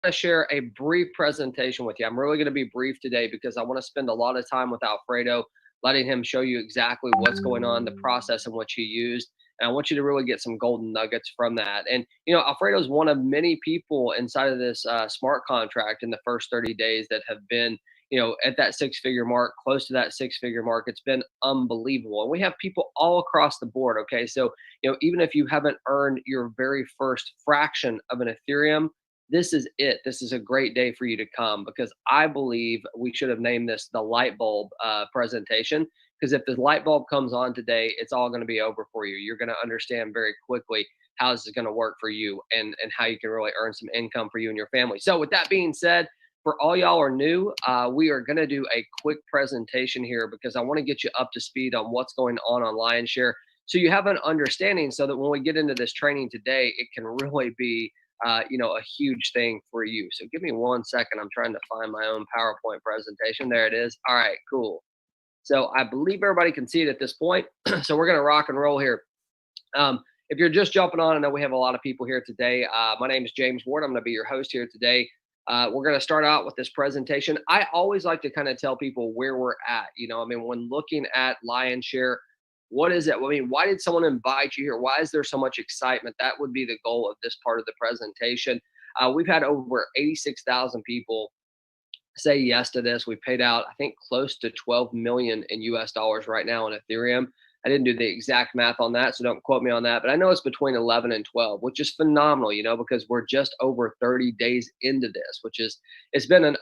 to share a brief presentation with you. I'm really going to be brief today because I want to spend a lot of time with Alfredo, letting him show you exactly what's going on, the process in which he used. And I want you to really get some golden nuggets from that. And, Alfredo is one of many people inside of this smart contract in the first 30 days that have been, at that six-figure mark, close to that six-figure mark. It's been unbelievable. And we have people all across the board. Okay. So, even if you haven't earned your very first fraction of an Ethereum, this is it. This is a great day for you to come because I believe we should have named this the light bulb presentation. Because if the light bulb comes on today, it's all going to be over for you. You're going to understand very quickly how this is going to work for you and how you can really earn some income for you and your family. So, with that being said, for all y'all are new, we are going to do a quick presentation here because I want to get you up to speed on what's going on Lionshare so you have an understanding so that when we get into this training today, it can really be a huge thing for you. So give me 1 second. I'm trying to find my own PowerPoint presentation. There it is. All right, cool. So I believe everybody can see it at this point. So we're going to rock and roll here. If you're just jumping on, I know we have a lot of people here today. My name is James Ward. I'm going to be your host here today. We're going to start out with this presentation. I always like to kind of tell people where we're at. When looking at Lionshare, what is it? Why did someone invite you here? Why is there so much excitement? That would be the goal of this part of the presentation. We've had over 86,000 people say yes to this. We paid out, I think, close to 12 million in US dollars right now in Ethereum. I didn't do the exact math on that, so don't quote me on that, but I know it's between 11 and 12, which is phenomenal, because we're just over 30 days into this, it's been an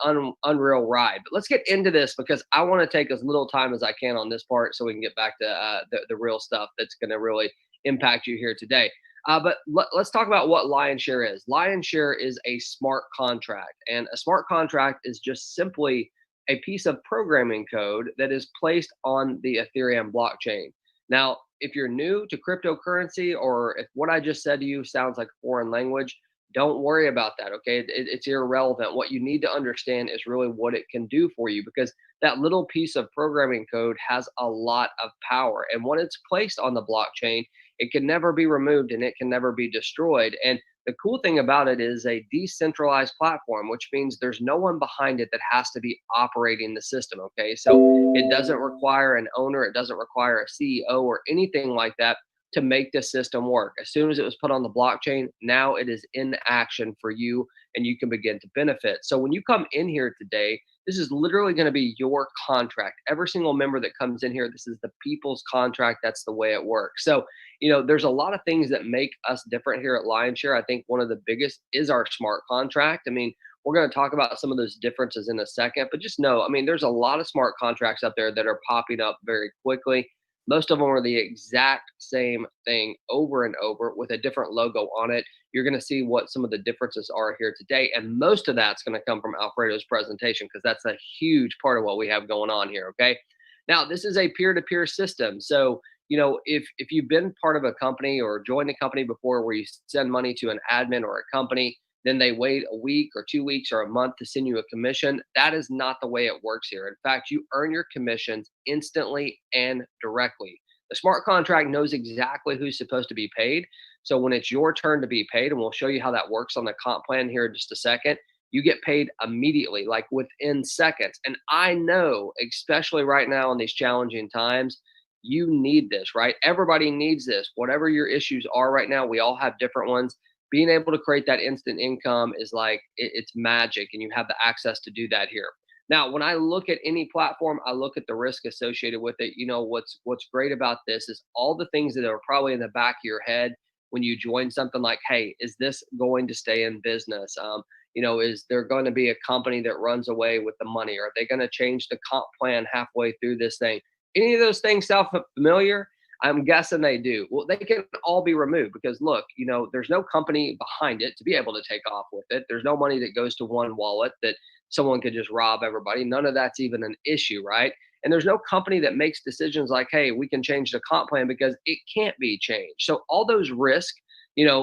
unreal ride. But let's get into this because I want to take as little time as I can on this part so we can get back to the real stuff that's going to really impact you here today. But let's talk about what Lionshare is. Lionshare is a smart contract, and a smart contract is just simply a piece of programming code that is placed on the Ethereum blockchain. Now, if you're new to cryptocurrency or if what I just said to you sounds like foreign language, don't worry about that. Okay. It's irrelevant. What you need to understand is really what it can do for you because that little piece of programming code has a lot of power. And when it's placed on the blockchain, it can never be removed and it can never be destroyed. And the cool thing about it is a decentralized platform, which means there's no one behind it that has to be operating the system. Okay. So it doesn't require an owner, it doesn't require a CEO or anything like that to make the system work. As soon as it was put on the blockchain, now it is in action for you and you can begin to benefit. So when you come in here today, this is literally going to be your contract. Every single member that comes in here, this is the people's contract. That's the way it works. So, there's a lot of things that make us different here at Lionshare. I think one of the biggest is our smart contract. We're going to talk about some of those differences in a second, but just know, there's a lot of smart contracts out there that are popping up very quickly. Most of them are the exact same thing over and over with a different logo on it. You're going to see what some of the differences are here today. And most of that's going to come from Alfredo's presentation because that's a huge part of what we have going on here. Okay. Now, this is a peer-to-peer system. So, if you've been part of a company or joined a company before where you send money to an admin or a company, then they wait a week or 2 weeks or a month to send you a commission. That is not the way it works here. In fact, you earn your commissions instantly and directly. The smart contract knows exactly who's supposed to be paid. So when it's your turn to be paid, and we'll show you how that works on the comp plan here in just a second, you get paid immediately, like within seconds. And I know, especially right now in these challenging times, you need this, right? Everybody needs this. Whatever your issues are right now, we all have different ones. Being able to create that instant income is like it's magic, and you have the access to do that here. Now, when I look at any platform, I look at the risk associated with it. What's great about this is all the things that are probably in the back of your head when you join something like, hey, is this going to stay in business? Is there going to be a company that runs away with the money? Are they going to change the comp plan halfway through this thing? Any of those things sound familiar? I'm guessing they do. Well, they can all be removed because look, there's no company behind it to be able to take off with it. There's no money that goes to one wallet that someone could just rob everybody. None of that's even an issue, right? And there's no company that makes decisions like, hey, we can change the comp plan because it can't be changed. So all those risks,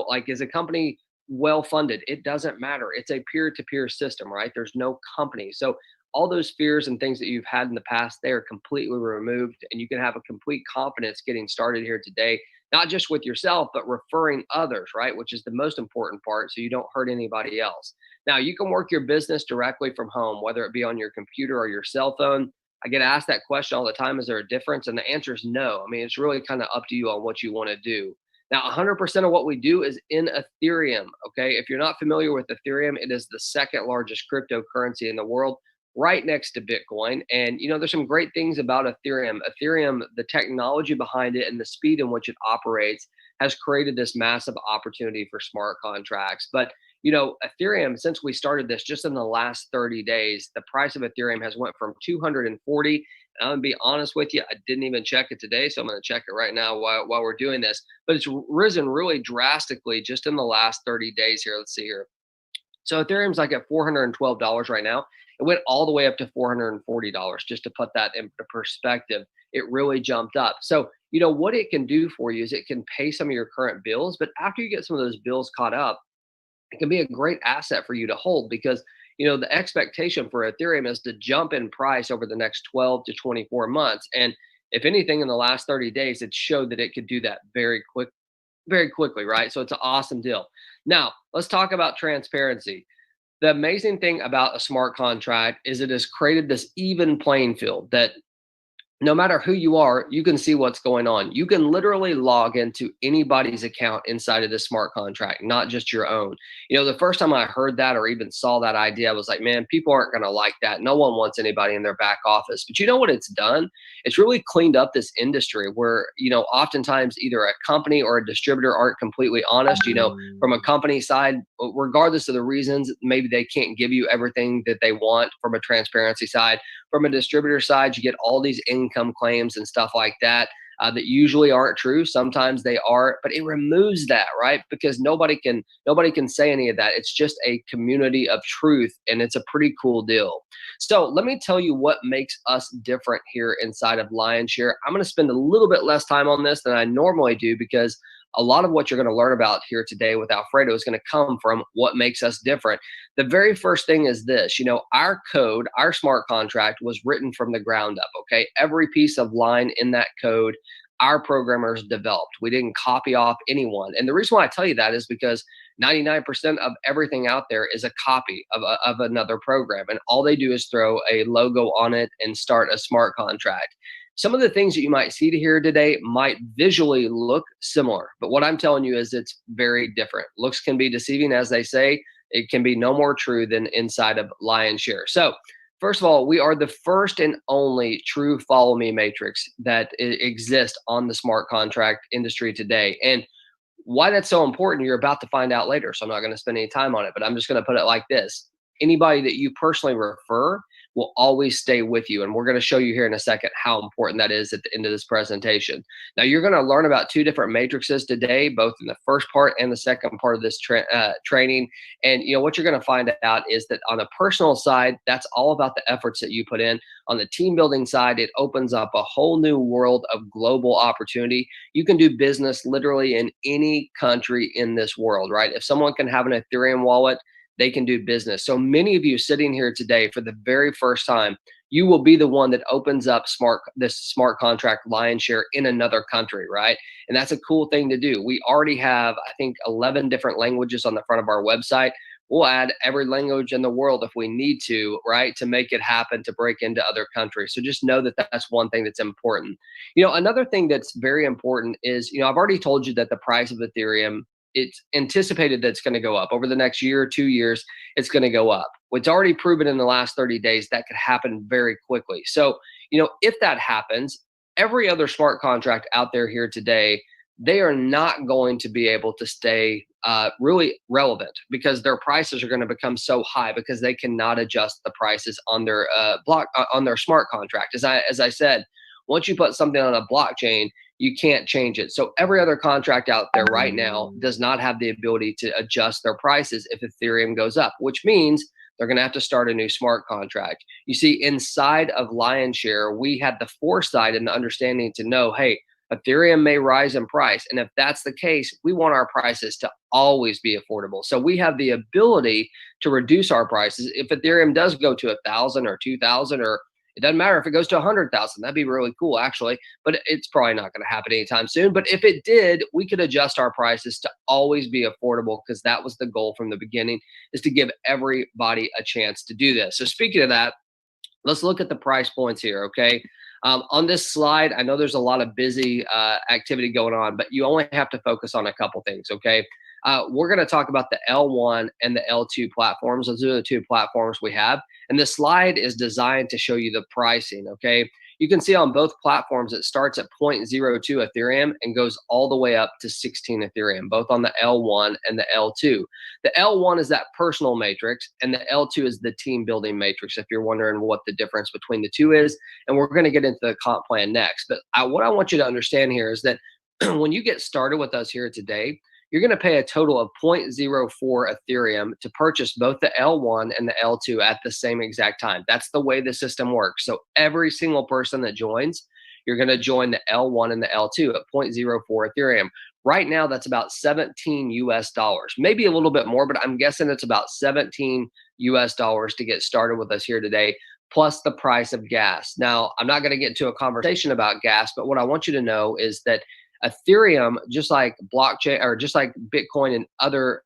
like is a company well funded? It doesn't matter. It's a peer-to-peer system, right? There's no company. So all those fears and things that you've had in the past, they are completely removed, and you can have a complete confidence getting started here today, not just with yourself, but referring others, right? Which is the most important part. So you don't hurt anybody else. Now, you can work your business directly from home, whether it be on your computer or your cell phone. I get asked that question all the time. Is there a difference? And the answer is no. I mean, it's really kind of up to you on what you want to do. Now, 100% of what we do is in Ethereum. Okay. If you're not familiar with Ethereum, it is the second largest cryptocurrency in the world, right next to Bitcoin. And, there's some great things about Ethereum. Ethereum, the technology behind it and the speed in which it operates has created this massive opportunity for smart contracts. But Ethereum, since we started this just in the last 30 days, the price of Ethereum has went from 240. And I'm gonna be honest with you, I didn't even check it today, so I'm gonna check it right now while we're doing this. But it's risen really drastically just in the last 30 days here. Let's see here. So Ethereum's like at $412 right now. It went all the way up to $440 just to put that into perspective. It really jumped up. So, what it can do for you is it can pay some of your current bills, but after you get some of those bills caught up, it can be a great asset for you to hold because the expectation for Ethereum is to jump in price over the next 12 to 24 months. And if anything, in the last 30 days, it showed that it could do that very quickly, right? So it's an awesome deal. Now, let's talk about transparency. The amazing thing about a smart contract is it has created this even playing field that no matter who you are, you can see what's going on. You can literally log into anybody's account inside of this smart contract, not just your own. The first time I heard that or even saw that idea, I was like, man, people aren't going to like that. No one wants anybody in their back office. But you know what it's done? It's really cleaned up this industry where, oftentimes either a company or a distributor aren't completely honest. From a company side, regardless of the reasons, maybe they can't give you everything that they want from a transparency side. From a distributor side, you get all these income claims and stuff like that that usually aren't true. Sometimes they are, but it removes that, right? Because nobody can say any of that. It's just a community of truth, and it's a pretty cool deal. So let me tell you what makes us different here inside of Lionshare. I'm going to spend a little bit less time on this than I normally do because a lot of what you're going to learn about here today with Alfredo is going to come from what makes us different. The very first thing is this, our code, our smart contract was written from the ground up, okay? Every piece of line in that code, our programmers developed. We didn't copy off anyone. And the reason why I tell you that is because 99% of everything out there is a copy of another program. And all they do is throw a logo on it and start a smart contract. Some of the things that you might see here today might visually look similar, but what I'm telling you is it's very different. Looks can be deceiving, as they say. It can be no more true than inside of Lionshare. So first of all, we are the first and only true follow me matrix that exists on the smart contract industry today. And why that's so important, you're about to find out later. So I'm not going to spend any time on it, but I'm just going to put it like this. Anybody that you personally refer will always stay with you. And we're going to show you here in a second how important that is at the end of this presentation. Now, you're going to learn about two different matrices today, both in the first part and the second part of this training. And what you're going to find out is that on the personal side, that's all about the efforts that you put in. On the team building side, it opens up a whole new world of global opportunity. You can do business literally in any country in this world, right? If someone can have an Ethereum wallet, they can do business. So many of you sitting here today for the very first time, you will be the one that opens up this smart contract Lionshare in another country, right? And that's a cool thing to do. We already have, I think, 11 different languages on the front of our website. We'll add every language in the world if we need to, right, to make it happen, to break into other countries. So just know that that's one thing that's important. Another thing that's very important is, I've already told you that the price of Ethereum, it's anticipated that it's going to go up over the next year or 2 years. It's going to go up. It's already proven in the last 30 days that could happen very quickly. So, if that happens, every other smart contract out there here today, they are not going to be able to stay really relevant because their prices are going to become so high because they cannot adjust the prices on their on their smart contract. As I said, once you put something on a blockchain, you can't change it. So every other contract out there right now does not have the ability to adjust their prices if Ethereum goes up, which means they're going to have to start a new smart contract. You see, inside of Lionshare, we had the foresight and the understanding to know, hey, Ethereum may rise in price. And if that's the case, we want our prices to always be affordable. So we have the ability to reduce our prices. If Ethereum does go to 1,000 or 2,000 or It doesn't matter if it goes to 100,000. That'd be really cool, actually, but it's probably not going to happen anytime soon. But if it did, we could adjust our prices to always be affordable, because that was the goal from the beginning, is to give everybody a chance to do this. So speaking of that, let's look at the price points here, okay? On this slide, I know there's a lot of busy activity going on, but you only have to focus on a couple things, okay? We're going to talk about the L1 and the L2 platforms. Those are the two platforms we have. And this slide is designed to show you the pricing, okay? You can see on both platforms, it starts at zero point 0.02 Ethereum and goes all the way up to 16 Ethereum, both on the L1 and the L2. The L1 is that personal matrix, and the L2 is the team building matrix, if you're wondering what the difference between the two is. And we're going to get into the comp plan next. But what I want you to understand here is that when you get started with us here today, you're going to pay a total of 0.04 Ethereum to purchase both the L1 and the L2 at the same exact time. That's the way the system works. So every single person that joins, you're going to join the L1 and the L2 at 0.04 Ethereum. Right now, that's about 17 US dollars, maybe a little bit more, but I'm guessing it's about 17 US dollars to get started with us here today, plus the price of gas. Now, I'm not going to get into a conversation about gas, but what I want you to know is that Ethereum, just like blockchain or just like Bitcoin and other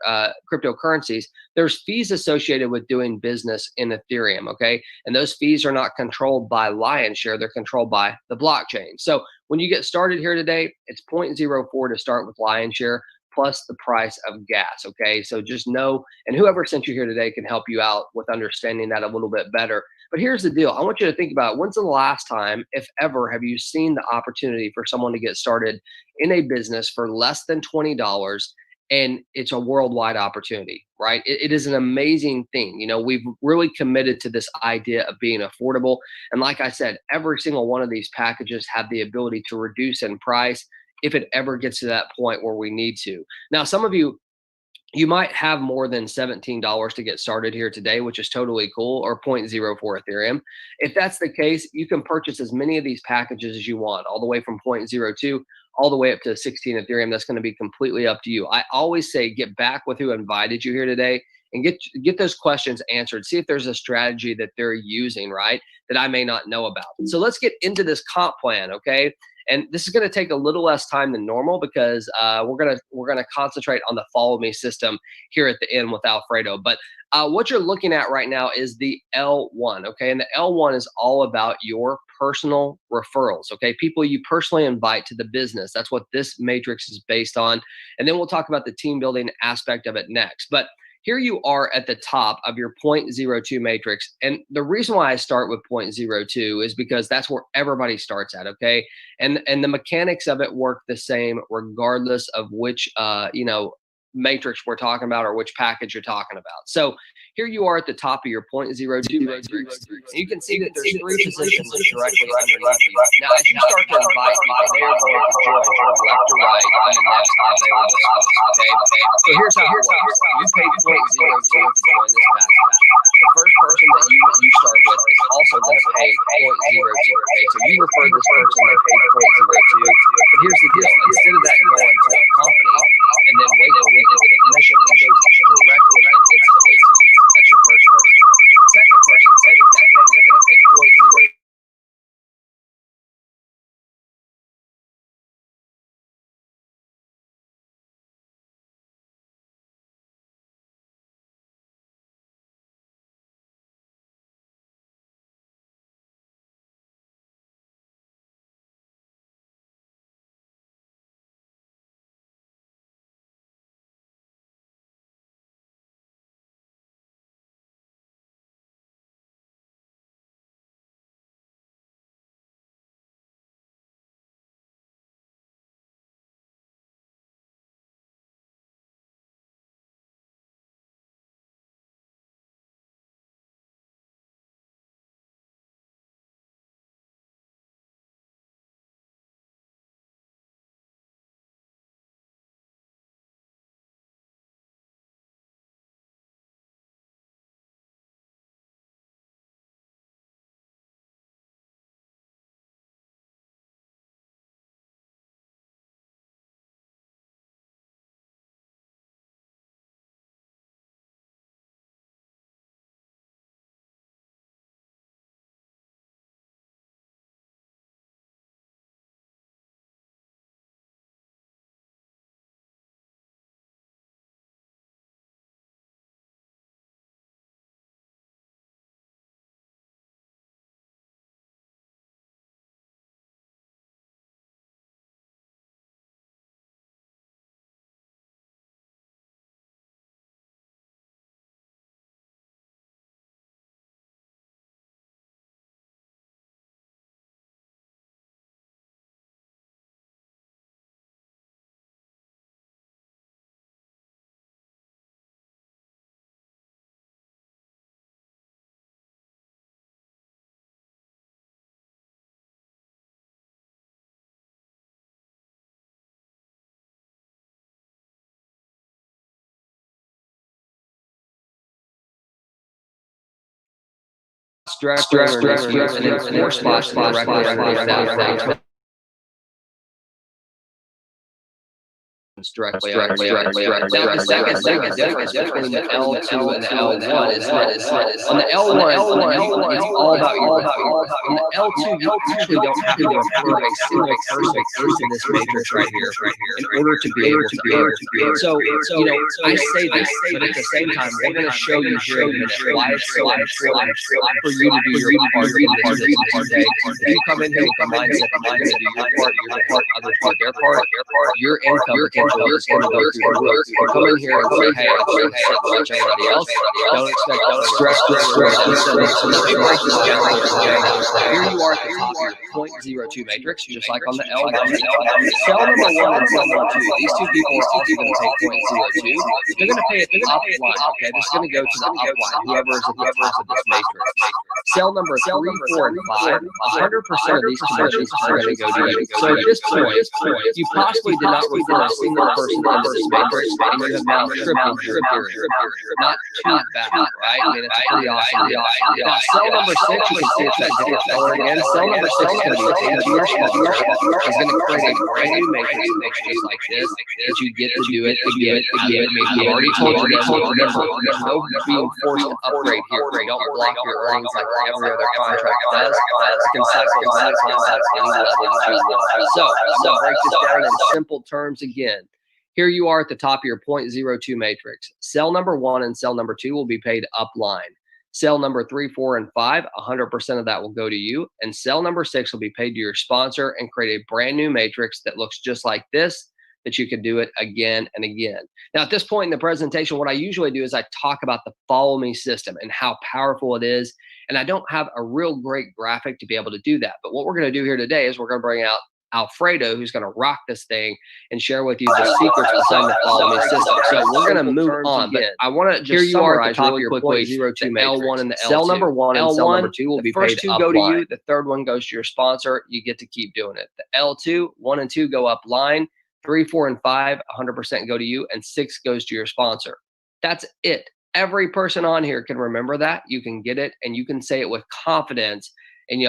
cryptocurrencies, there's fees associated with doing business in Ethereum, okay? And those fees are not controlled by Lionshare, they're controlled by the blockchain. So when you get started here today, it's 0.04 to start with Lionshare, plus the price of gas, okay? So just know, and whoever sent you here today can help you out with understanding that a little bit better. But here's the deal. I want you to think about, when's the last time, if ever, have you seen the opportunity for someone to get started in a business for less than $20, and it's a worldwide opportunity, right? It is an amazing thing. You know, we've really committed to this idea of being affordable. And like I said, every single one of these packages have the ability to reduce in price if it ever gets to that point where we need to. Now, some of you might have more than $17 to get started here today, which is totally cool, or 0.04 Ethereum. If that's the case, you can purchase as many of these packages as you want, all the way from 0.02 all the way up to 16 Ethereum. That's going to be completely up to you. I always say get back with who invited you here today and get those questions answered. See if there's a strategy that they're using, right, that I may not know about. So let's get into this comp plan, okay? And this is going to take a little less time than normal, because we're gonna concentrate on the follow me system here at the end with Alfredo. But what you're looking at right now is the L1, okay? And the L1 is all about your personal referrals, okay? People you personally invite to the business. That's what this matrix is based on. And then we'll talk about the team building aspect of it next. But here you are at the top of your 0.02 matrix. And the reason why I start with 0.02 is because that's where everybody starts at, okay? And the mechanics of it work the same regardless of which matrix we're talking about or which package you're talking about. So here you are at the top of your 0.02 matrix. And you can see that there's three positions directly underneath you. Now, as you start to invite people, they are going to join from left to right in the next available spot. Okay. So here's how it works. You pay 0.02 to join this package. The first person that you start with is also going to pay 0.02. Okay, so you refer this person that paid 0.02. But here's the deal: instead of that going to a company and then wait a week to get a commission, it goes directly and instantly to you. That's your first person. Second person, same exact thing. They're going to pay 0.02. directly underneath you, and then 4 spots directly underneath that. Directly. Now, the second difference between the L2 and the L1 is this. On the L1, it's all about your referrals. On the L2, you actually don't have to refer a single person into this matrix right here in order to be able to earn. So, I say this, but at the same time, we're going to show you here in a minute why it's so important for you to do your part in this business, okay? If you come in here with the mindset that you're going to do your part, you're going to help others do their part, your income is going to go through the roof. Or come in here and say, hey, I'm going to sit and watch everybody else. Don't expect stress. So let me break this down here, okay? Here you are at the top of your 0.02 matrix, just like on the L1. Cell number 1 and cell number 2, these two people are also going to pay 0.02. They're going to pay it upline, okay? This is going to go to the upline, whoever is at the top of this matrix. Cell number 3, 4, and 5, 100% of these commissions are going to go to you. So at this point, you possibly did not refer a single person into this matrix, and you have now tripled your Ethereum. Not too bad, right? I mean, it's a pretty awesome deal. Now, cell number 6, you can see it's that different color again. Cell number 6 is going to be paid to your sponsor. It's going to create a brand new matrix just like this, that you get to do it again. I mean, I've already told you this. Remember, there's no being forced to upgrade here. We don't block your earnings like every other contract does. You can cycle as many times at any level that you want. So, I'm going to break this down in simple terms again. Here you are at the top of your 0.02 matrix. Cell number 1 and cell number 2 will be paid upline. Cell number 3, 4, and 5, 100% of that will go to you. And cell number 6 will be paid to your sponsor and create a brand new matrix that looks just like this, that you can do it again and again. Now, at this point in the presentation, what I usually do is I talk about the follow me system and how powerful it is. And I don't have a real great graphic to be able to do that. But what we're going to do here today is we're going to bring out Alfredo, who's going to rock this thing and share with you the secrets behind the follow me system. So we're going to move on, but I want to just summarize really quickly the L1 and the L2. Cell number 1 and cell number 2 will be paid upline. The first 2 go to you. The third one goes to your sponsor. You get to keep doing it. The L2, 1 and 2 go upline. 3, 4, and 5, 100% go to you, and 6 goes to your sponsor. That's it. Every person on here can remember that. You can get it, and you can say it with confidence. And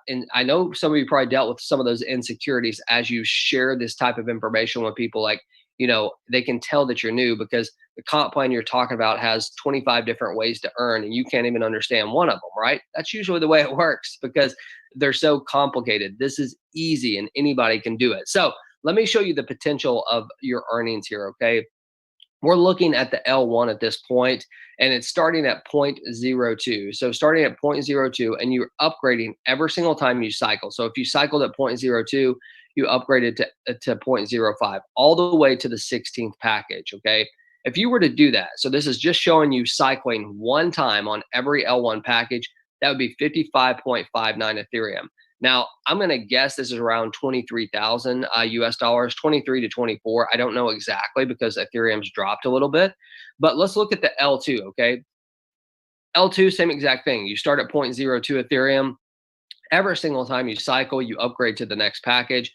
and I know some of you probably dealt with some of those insecurities as you share this type of information with people. Like, they can tell that you're new because the comp plan you're talking about has 25 different ways to earn, and you can't even understand one of them, right? That's usually the way it works because they're so complicated. This is easy, and anybody can do it. So let me show you the potential of your earnings here, okay? We're looking at the L1 at this point, and it's starting at 0.02. So starting at 0.02, and you're upgrading every single time you cycle. So if you cycled at 0.02, you upgraded to 0.05, all the way to the 16th package, okay? If you were to do that, so this is just showing you cycling one time on every L1 package, that would be 55.59 Ethereum. Now, I'm going to guess this is around 23,000 US dollars, 23 to 24. I don't know exactly because Ethereum's dropped a little bit, but let's look at the L2, okay? L2, same exact thing. You start at 0.02 Ethereum. Every single time you cycle, you upgrade to the next package,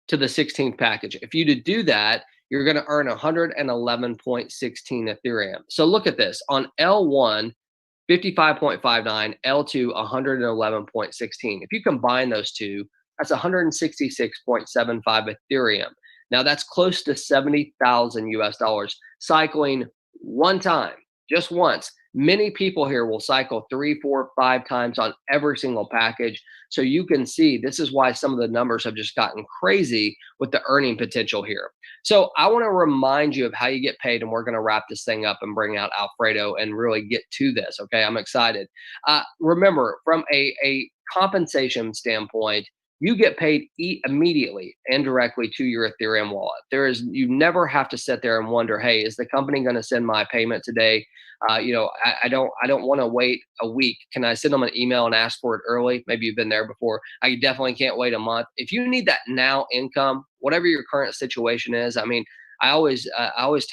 to the 16th package. If you do that, you're going to earn 111.16 Ethereum. So look at this. On L1, 55.59, L2, 111.16. If you combine those two, that's 166.75 Ethereum. Now that's close to 70,000 US dollars cycling one time, just once. Many people here will cycle 3, 4, 5 times on every single package. So you can see this is why some of the numbers have just gotten crazy with the earning potential here. So I want to remind you of how you get paid, and we're going to wrap this thing up and bring out Alfredo and really get to this. Okay, I'm excited. Remember, from a compensation standpoint, you get paid immediately and directly to your Ethereum wallet. You never have to sit there and wonder, hey, is the company going to send my payment today? I don't want to wait a week. Can I send them an email and ask for it early? Maybe you've been there before. I definitely can't wait a month. If you need that now income, whatever your current situation is, I mean, I always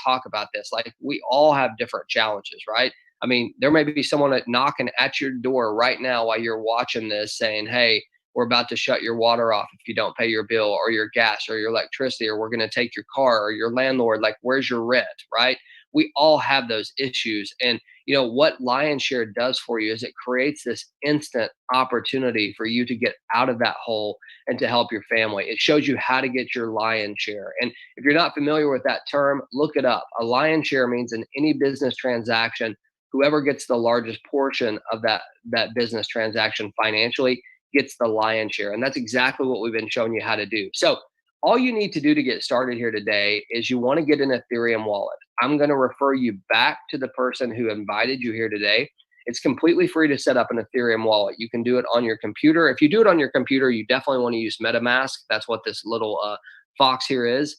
talk about this. Like, we all have different challenges, right? I mean, there may be someone knocking at your door right now while you're watching this saying, hey, we're about to shut your water off if you don't pay your bill, or your gas, or your electricity, or we're going to take your car, or your landlord. Like, where's your rent, right? We all have those issues. And what Lion's Share does for you is it creates this instant opportunity for you to get out of that hole and to help your family. It shows you how to get your lion's share. And if you're not familiar with that term, look it up. A lion's share means in any business transaction, whoever gets the largest portion of that business transaction financially gets the lion's share. And that's exactly what we've been showing you how to do. So all you need to do to get started here today is you want to get an Ethereum wallet. I'm going to refer you back to the person who invited you here today. It's completely free to set up an Ethereum wallet. You can do it on your computer. If you do it on your computer, you definitely want to use MetaMask. That's what this little fox here is.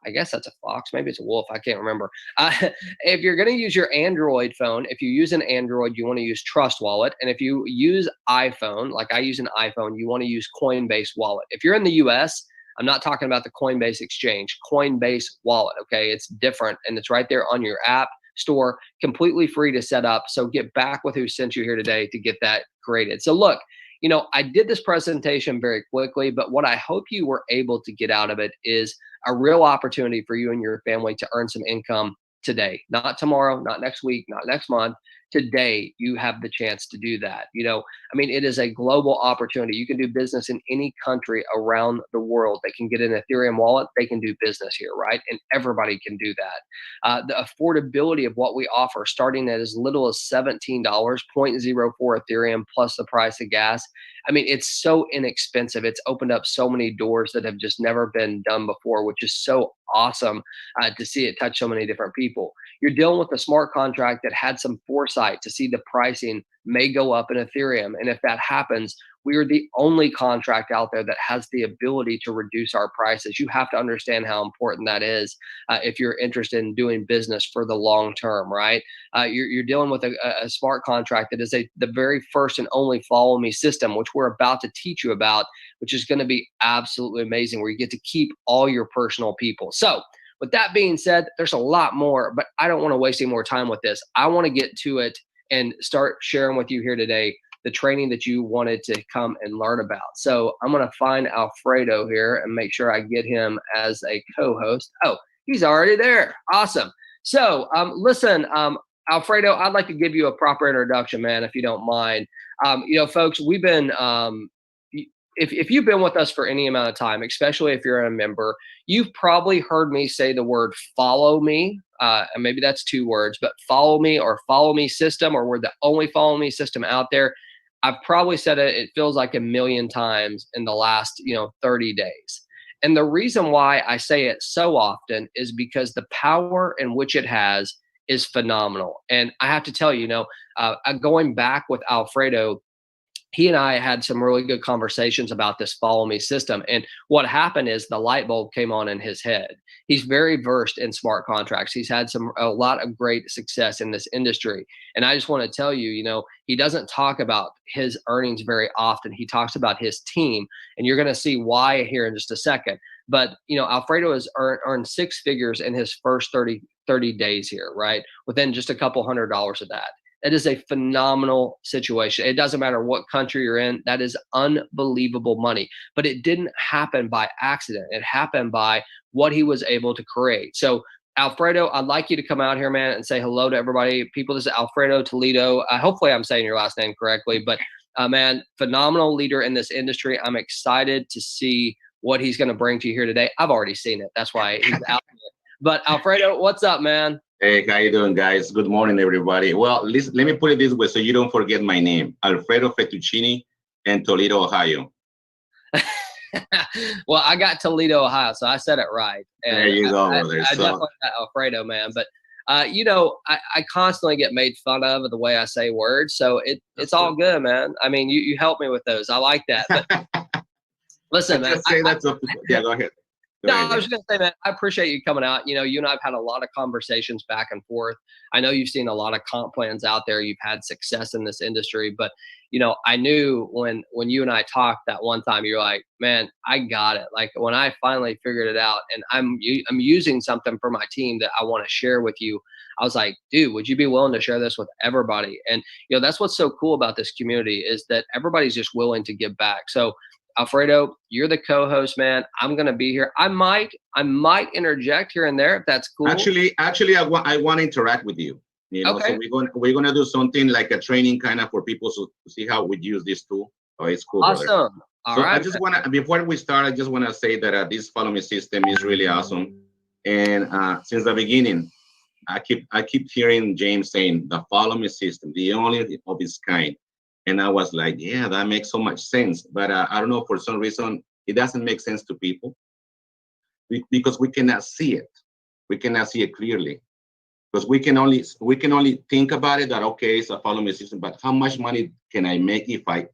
I guess that's a fox. Maybe it's a wolf. I can't remember. If you're going to use your Android phone, if you use an Android, you want to use Trust Wallet. And if you use iPhone, like I use an iPhone, you want to use Coinbase Wallet. If you're in the US, I'm not talking about the Coinbase exchange, Coinbase Wallet. Okay. It's different and it's right there on your app store, completely free to set up. So get back with who sent you here today to get that created. So look, I did this presentation very quickly, but what I hope you were able to get out of it is a real opportunity for you and your family to earn some income today, not tomorrow, not next week, not next month. Today, you have the chance to do that. It is a global opportunity. You can do business in any country around the world. They can get an Ethereum wallet. They can do business here, right? And everybody can do that. The affordability of what we offer, starting at as little as $17, 0.04 Ethereum plus the price of gas. It's so inexpensive. It's opened up so many doors that have just never been done before, which is so awesome to see it touch so many different people. You're dealing with a smart contract that had some foresight to see the pricing may go up in Ethereum. And if that happens, we are the only contract out there that has the ability to reduce our prices. You have to understand how important that is if you're interested in doing business for the long term, right? You're dealing with a smart contract that is the very first and only follow me system, which we're about to teach you about, which is going to be absolutely amazing, where you get to keep all your personal people. So with that being said, there's a lot more, but I don't want to waste any more time with this. I want to get to it and start sharing with you here today the training that you wanted to come and learn about. So I'm going to find Alfredo here and make sure I get him as a co-host. Oh, he's already there. Awesome. So listen, Alfredo, I'd like to give you a proper introduction, man, if you don't mind. Folks, we've been if you've been with us for any amount of time, especially if you're a member, you've probably heard me say the word follow me. And maybe that's two words, but follow me or follow me system, or we're the only follow me system out there. I've probably said it feels like a million times in the last 30 days. And the reason why I say it so often is because the power in which it has is phenomenal. And I have to tell you, going back with Alfredo, he and I had some really good conversations about this follow me system. And what happened is the light bulb came on in his head. He's very versed in smart contracts. He's had a lot of great success in this industry. And I just want to tell you, he doesn't talk about his earnings very often. He talks about his team, and you're going to see why here in just a second. But, Alfredo has earned six figures in his first 30 days here, right? Within just a couple $100s of that. It is a phenomenal situation. It doesn't matter what country you're in. That is unbelievable money. But it didn't happen by accident. It happened by what he was able to create. So, Alfredo, I'd like you to come out here, man, and say hello to everybody. People, this is Alfredo Toledo. Hopefully I'm saying your last name correctly. But, man, phenomenal leader in this industry. I'm excited to see what he's going to bring to you here today. I've already seen it. That's why he's out here. But, Alfredo, what's up, man? Hey, how you doing, guys? Good morning, everybody. Well, let me put it this way so you don't forget my name. Alfredo Fettuccini in Toledo, Ohio. Well, I got Toledo, Ohio, so I said it right. And there you go, brother. I definitely got Alfredo, man. But, I constantly get made fun of the way I say words. So it's all good, man. You help me with those. I like that. But listen, man. Yeah, go ahead. I was just going to say, man, I appreciate you coming out. You and I've had a lot of conversations back and forth. I know you've seen a lot of comp plans out there. You've had success in this industry, but I knew when you and I talked that one time, you're like, man, I got it. Like when I finally figured it out, and I'm using something for my team that I want to share with you. I was like, dude, would you be willing to share this with everybody? And that's what's so cool about this community is that everybody's just willing to give back. So Alfredo, you're the co-host, man. I'm gonna be here. I might interject here and there if that's cool. Actually, I want to interact with you. You know, so Okay. we're gonna do something like a training kind of for people to see how we use this tool. Oh, it's cool, brother. Awesome. All So I right. just wanna before we start, I just wanna say that this follow me system is really awesome. And since the beginning, I keep hearing James saying the follow me system, the only of its kind. And I was like, yeah, that makes so much sense. But I don't know, for some reason, it doesn't make sense to people because we cannot see it. We cannot see it clearly because we can only think about it that okay, it's a follow me system. But how much money can I make if I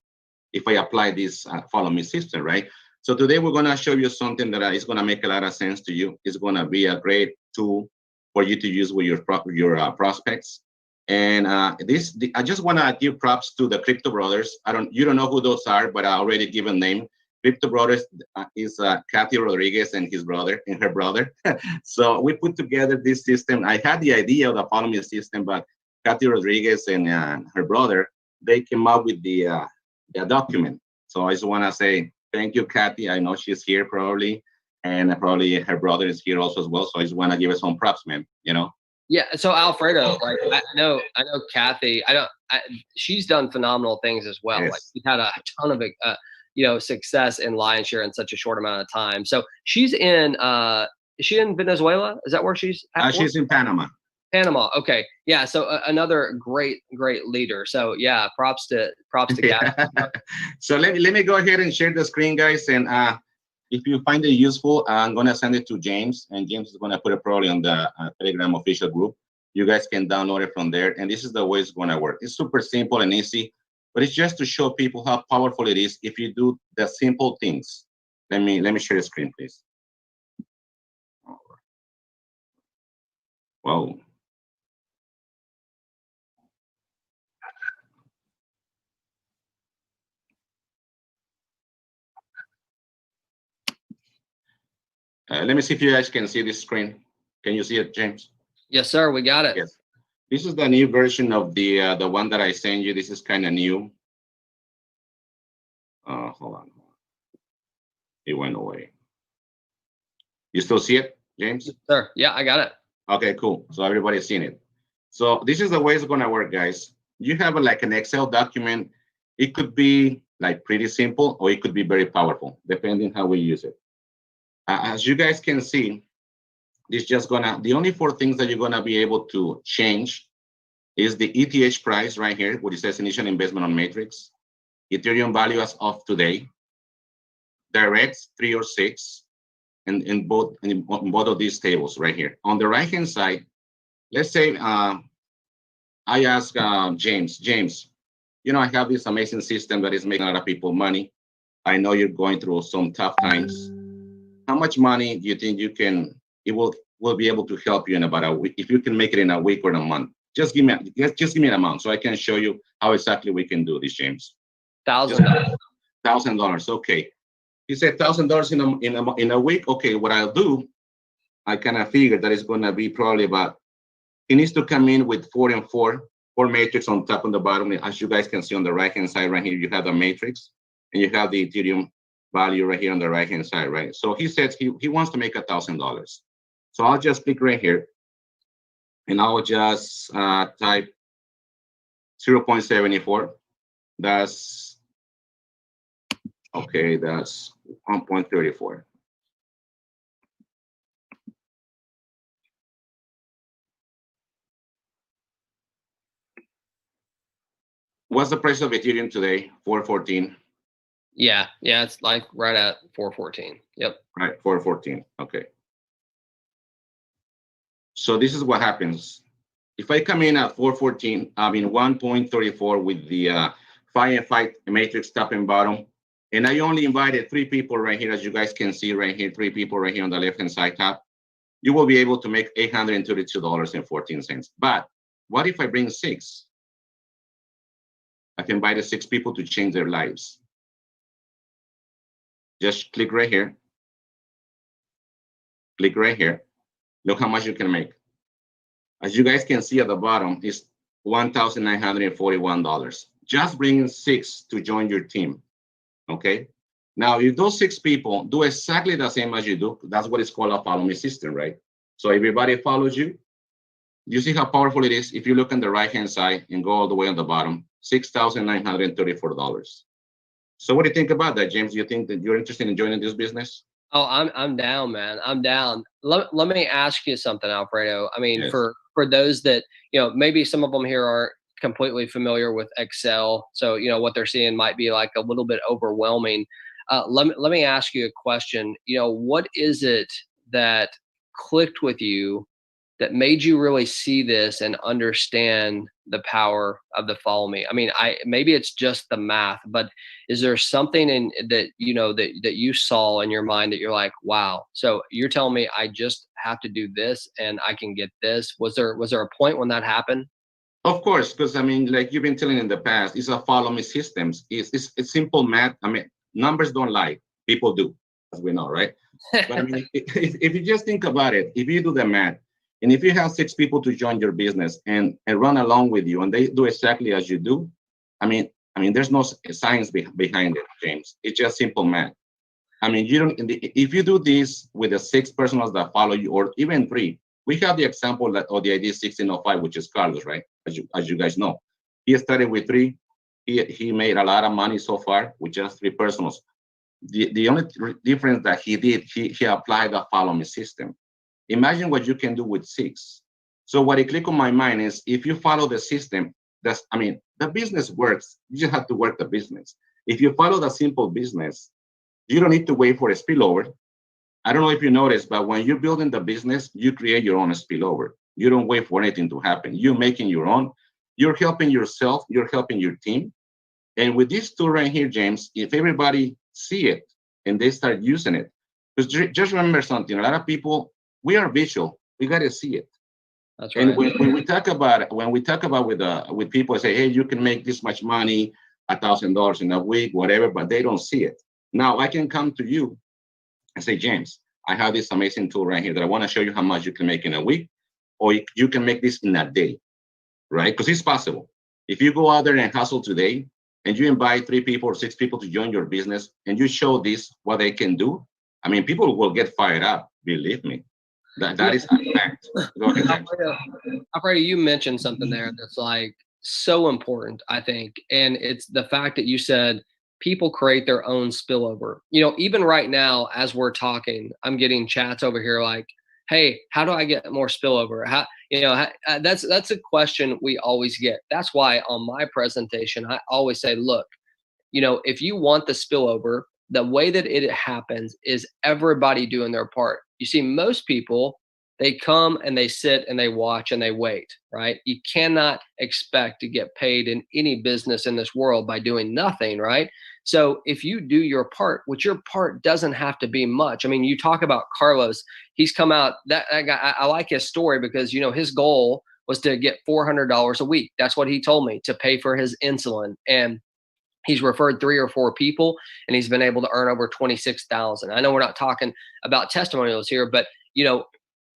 apply this follow me system, right? So today we're gonna show you something that is gonna make a lot of sense to you. It's gonna be a great tool for you to use with your prospects. And I just wanna give props to the Crypto Brothers. You don't know who those are, but I already give a name. Crypto Brothers is Kathy Rodriguez and her brother. So we put together this system. I had the idea of the follow me system, but Kathy Rodriguez and her brother, they came up with the document. So I just want to say thank you, Kathy. I know she's here probably, and probably her brother is here also as well. So I just want to give her some props, man. You know. Yeah. So Alfredo, like I know Kathy. She's done phenomenal things as well. Like Yes. she's had a ton of success in Lionshare in such a short amount of time. So is she in Venezuela? Is that where she's at? She's in Panama. Panama. Okay. Yeah. So another great leader. So yeah, props to Kathy. Yeah. So let me go ahead and share the screen, guys. And if you find it useful, I'm gonna send it to James, and James is gonna put it probably on the Telegram official group. You guys can download it from there, and this is the way it's gonna work. It's super simple and easy, but it's just to show people how powerful it is if you do the simple things. Let me share the screen, please. Whoa. Let me see if you guys can see this screen. Can you see it, James? Yes, sir. We got it. Yes. This is the new version of the one that I sent you. This is kind of new. Hold on. It went away. You still see it, James? Yes, sir. Yeah, I got it. Okay, cool. So everybody's seen it. So this is the way it's gonna work, guys. You have like an Excel document. It could be like pretty simple, or it could be very powerful, depending how we use it. As you guys can see, the only four things that you're gonna be able to change is the ETH price right here, which says initial investment on Matrix, Ethereum value as of today, directs 3 or 6, and in both of these tables right here. On the right hand side, let's say I ask James, I have this amazing system that is making a lot of people money. I know you're going through some tough times. How much money do you think it will be able to help you in about a week? If you can make it in a week or a month, just give me an amount so I can show you how exactly we can do this, James. $1,000. $1,000. Okay. He said $1,000 in a week. Okay, what I'll do, I kind of figured that it's gonna be probably about. He needs to come in with 4 and 4 matrix on top and the bottom. As you guys can see on the right hand side right here, you have the matrix, and you have the Ethereum value right here on the right hand side, right? So he says he wants to make $1,000. So I'll just click right here, and I'll just type 0.74. That's okay. That's 1.34. What's the price of Ethereum today? 414. Yeah, it's like right at 414. Yep. Right, 414. Okay. So this is what happens. If I come in at 414, I'm in 1.34 with the 5 and 5 matrix top and bottom. And I only invited 3 people right here, as you guys can see right here, 3 people right here on the left-hand side top. You will be able to make $832.14. But what if I bring 6? I can invite the 6 people to change their lives. Just click right here. Click right here. Look how much you can make. As you guys can see at the bottom, is $1,941. Just bringing 6 to join your team. Okay. Now, if those 6 people do exactly the same as you do, that's what is called a follow me system, right? So everybody follows you. You see how powerful it is? If you look on the right-hand side and go all the way on the bottom, $6,934. So what do you think about that, James? Do you think that you're interested in joining this business? Oh, I'm down, man. I'm down. Let me ask you something, Alfredo. I mean, Yes. for those that, maybe some of them here aren't completely familiar with Excel, so what they're seeing might be like a little bit overwhelming. Let me ask you a question. What is it that clicked with you that made you really see this and understand the power of the follow me? I mean, I maybe it's just the math, but is there something in that that you saw in your mind that you're like, wow, so you're telling me I just have to do this and I can get this? Was there a point when that happened? Of course, because I mean, like you've been telling in the past, it's a follow me systems. It's simple math. I mean, numbers don't lie. People do, as we know, right? But I mean, if you just think about it, if you do the math, and if you have six people to join your business and run along with you, and they do exactly as you do, there's no science behind it, James. It's just simple math. I mean, you don't. If you do this with the six personals that follow you, or even three, we have the example that of the ID 1605, which is Carlos, right? As you guys know, he started with three. He made a lot of money so far with just three personals. The only difference that he did, he applied the follow me system. Imagine what you can do with six. So what it clicked on my mind is if you follow the system, the business works. You just have to work the business. If you follow the simple business, you don't need to wait for a spillover. I don't know if you noticed, but when you're building the business, you create your own spillover. You don't wait for anything to happen. You're making your own. You're helping yourself. You're helping your team. And with this tool right here, James, if everybody see it and they start using it, because just remember something, a lot of people, we are visual. We got to see it. That's And right. when we talk about it, when we talk about with people say, hey, you can make this much money, $1,000 in a week, whatever, but they don't see it. Now I can come to you and say, James, I have this amazing tool right here that I want to show you how much you can make in a week, or you can make this in a day, right? Because it's possible. If you go out there and hustle today, and you invite three people or six people to join your business, and you show this what they can do, I mean, people will get fired up. Believe me, that is a fact. Go ahead, James. Alfredo, you mentioned something there that's like so important, I think. And it's the fact that you said people create their own spillover. Even right now, as we're talking, I'm getting chats over here like, hey, how do I get more spillover? That's a question we always get. That's why on my presentation, I always say, look, if you want the spillover, the way that it happens is everybody doing their part. You see, most people, they come and they sit and they watch and they wait, right? You cannot expect to get paid in any business in this world by doing nothing, right? So if you do your part, which your part doesn't have to be much. I mean, you talk about Carlos, he's come out, that guy, I like his story because, his goal was to get $400 a week. That's what he told me, to pay for his insulin. And he's referred three or four people and he's been able to earn over 26,000. I know we're not talking about testimonials here, but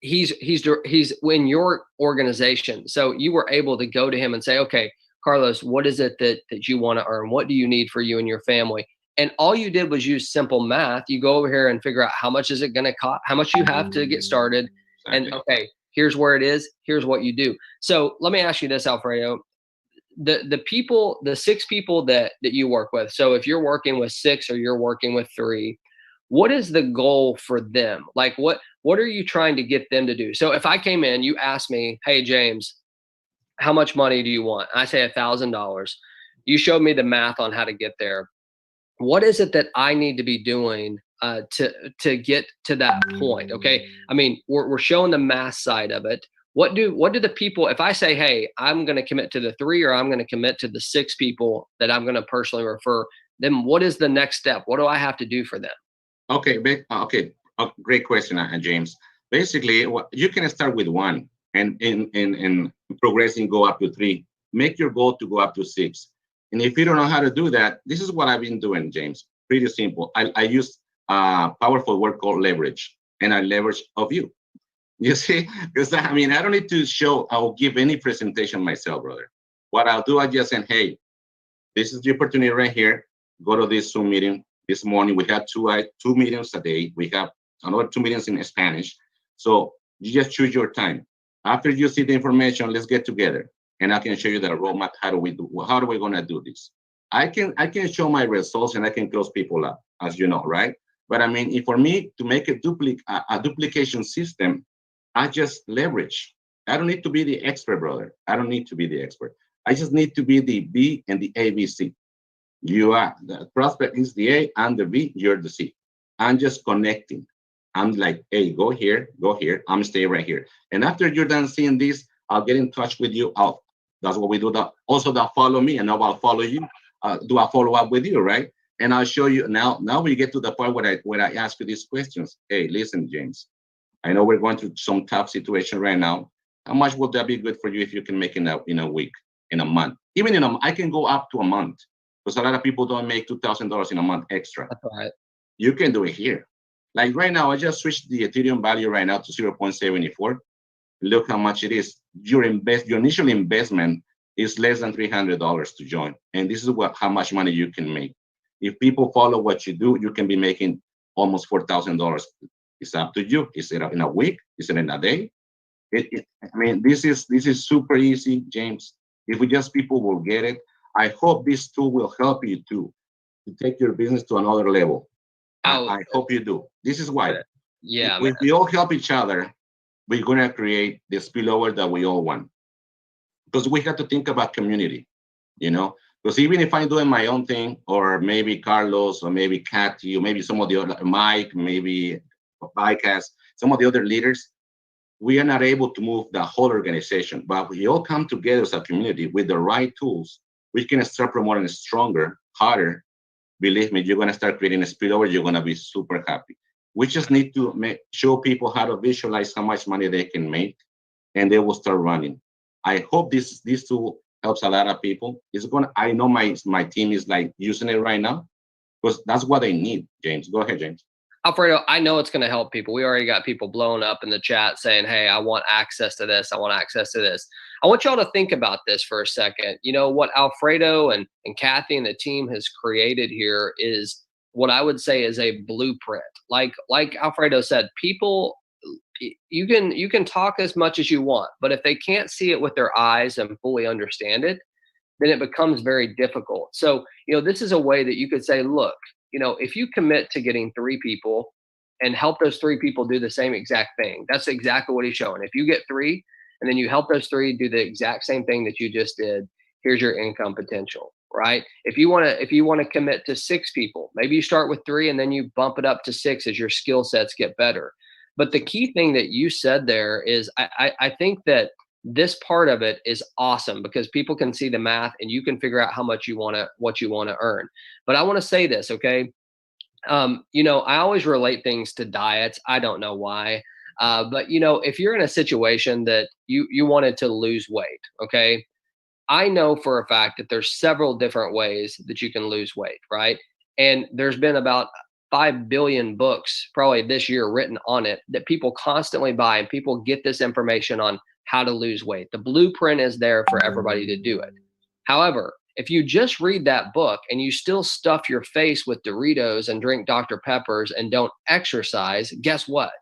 he's in your organization. So you were able to go to him and say, okay, Carlos, what is it that you want to earn? What do you need for you and your family? And all you did was use simple math. You go over here and figure out how much is it going to cost, how much you have to get started. And okay, here's where it is. Here's what you do. So let me ask you this, Alfredo. The six people that you work with. So if you're working with six or you're working with three, what is the goal for them? Like what are you trying to get them to do? So if I came in, you asked me, hey, James, how much money do you want? I say $1,000. You showed me the math on how to get there. What is it that I need to be doing to get to that point? Okay. I mean, we're showing the math side of it. What do the people, if I say, hey, I'm going to commit to the three, or I'm going to commit to the six people that I'm going to personally refer, then what is the next step? What do I have to do for them? Okay, great question, James. Basically, you can start with one and in progressing go up to three. Make your goal to go up to six. And if you don't know how to do that, this is what I've been doing, James. Pretty simple. I use a powerful word called leverage, and I leverage of you. You see, because I don't need to show, I'll give any presentation myself, brother. What I'll do, I just say, hey, this is the opportunity right here. Go to this Zoom meeting. This morning, we had two meetings a day. We have another 2 meetings in Spanish. So you just choose your time. After you see the information, let's get together and I can show you the roadmap. How are we gonna do this? I can show my results and I can close people up, as you know, right? But I mean, if for me to make a duplication system, I just leverage. I don't need to be the expert, brother. I don't need to be the expert. I just need to be the B and the ABC. You are the prospect is the A and the B, you're the C. I'm just connecting. I'm like, hey, go here, go here. I'm staying right here. And after you're done seeing this, I'll get in touch with you. That's what we do. Also, follow me, and I'll follow you. Do a follow up with you, right? And I'll show you now. Now we get to the point where I ask you these questions. Hey, listen, James. I know we're going through some tough situation right now. How much would that be good for you if you can make in a week, in a month, even I can go up to a month because a lot of people don't make $2,000 in a month extra. That's right. You can do it here. Like right now, I just switched the Ethereum value right now to 0.74. Look how much it is. Your initial investment is less than $300 to join, and this is how much money you can make. If people follow what you do, you can be making almost $4,000. It's up to you. Is it in a week? Is it in a day? I mean, this is super easy, James. If people will get it, I hope this tool will help you to take your business to another level. I hope you do. This is why. Yeah. If we all help each other, we're gonna create the spillover that we all want. Because we have to think about community, Because even if I'm doing my own thing, or maybe Carlos, or maybe Kathy, or maybe some of the other Mike, maybe Vicas, some of the other leaders, we are not able to move the whole organization. But we all come together as a community with the right tools, we can start promoting stronger, harder. Believe me, you're going to start creating a spillover. You're going to be super happy. We just need to show people how to visualize how much money they can make, and they will start running. I hope this tool helps a lot of people. I know my team is like using it right now because that's what they need. James, go ahead, James. Alfredo, I know it's going to help people. We already got people blowing up in the chat saying, hey, I want access to this. I want access to this. I want y'all to think about this for a second. What Alfredo and Kathy and the team has created here is what I would say is a blueprint. Like Alfredo said, people, you can talk as much as you want, but if they can't see it with their eyes and fully understand it, then it becomes very difficult. So, this is a way that you could say, look, if you commit to getting 3 people and help those 3 people do the same exact thing, that's exactly what he's showing. If you get 3 and then you help those 3 do the exact same thing that you just did, here's your income potential, right? If you want to commit to 6 people, maybe you start with 3 and then you bump it up to 6 as your skill sets get better. But the key thing that you said there is I think that this part of it is awesome because people can see the math and you can figure out what you want to earn. But I want to say this, okay? I always relate things to diets. I don't know why. But if you're in a situation that you wanted to lose weight, okay? I know for a fact that there's several different ways that you can lose weight, right? And there's been about 5 billion books probably this year written on it that people constantly buy, and people get this information on how to lose weight. The blueprint is there for everybody to do it. However, if you just read that book and you still stuff your face with Doritos and drink Dr. Peppers and don't exercise, guess what?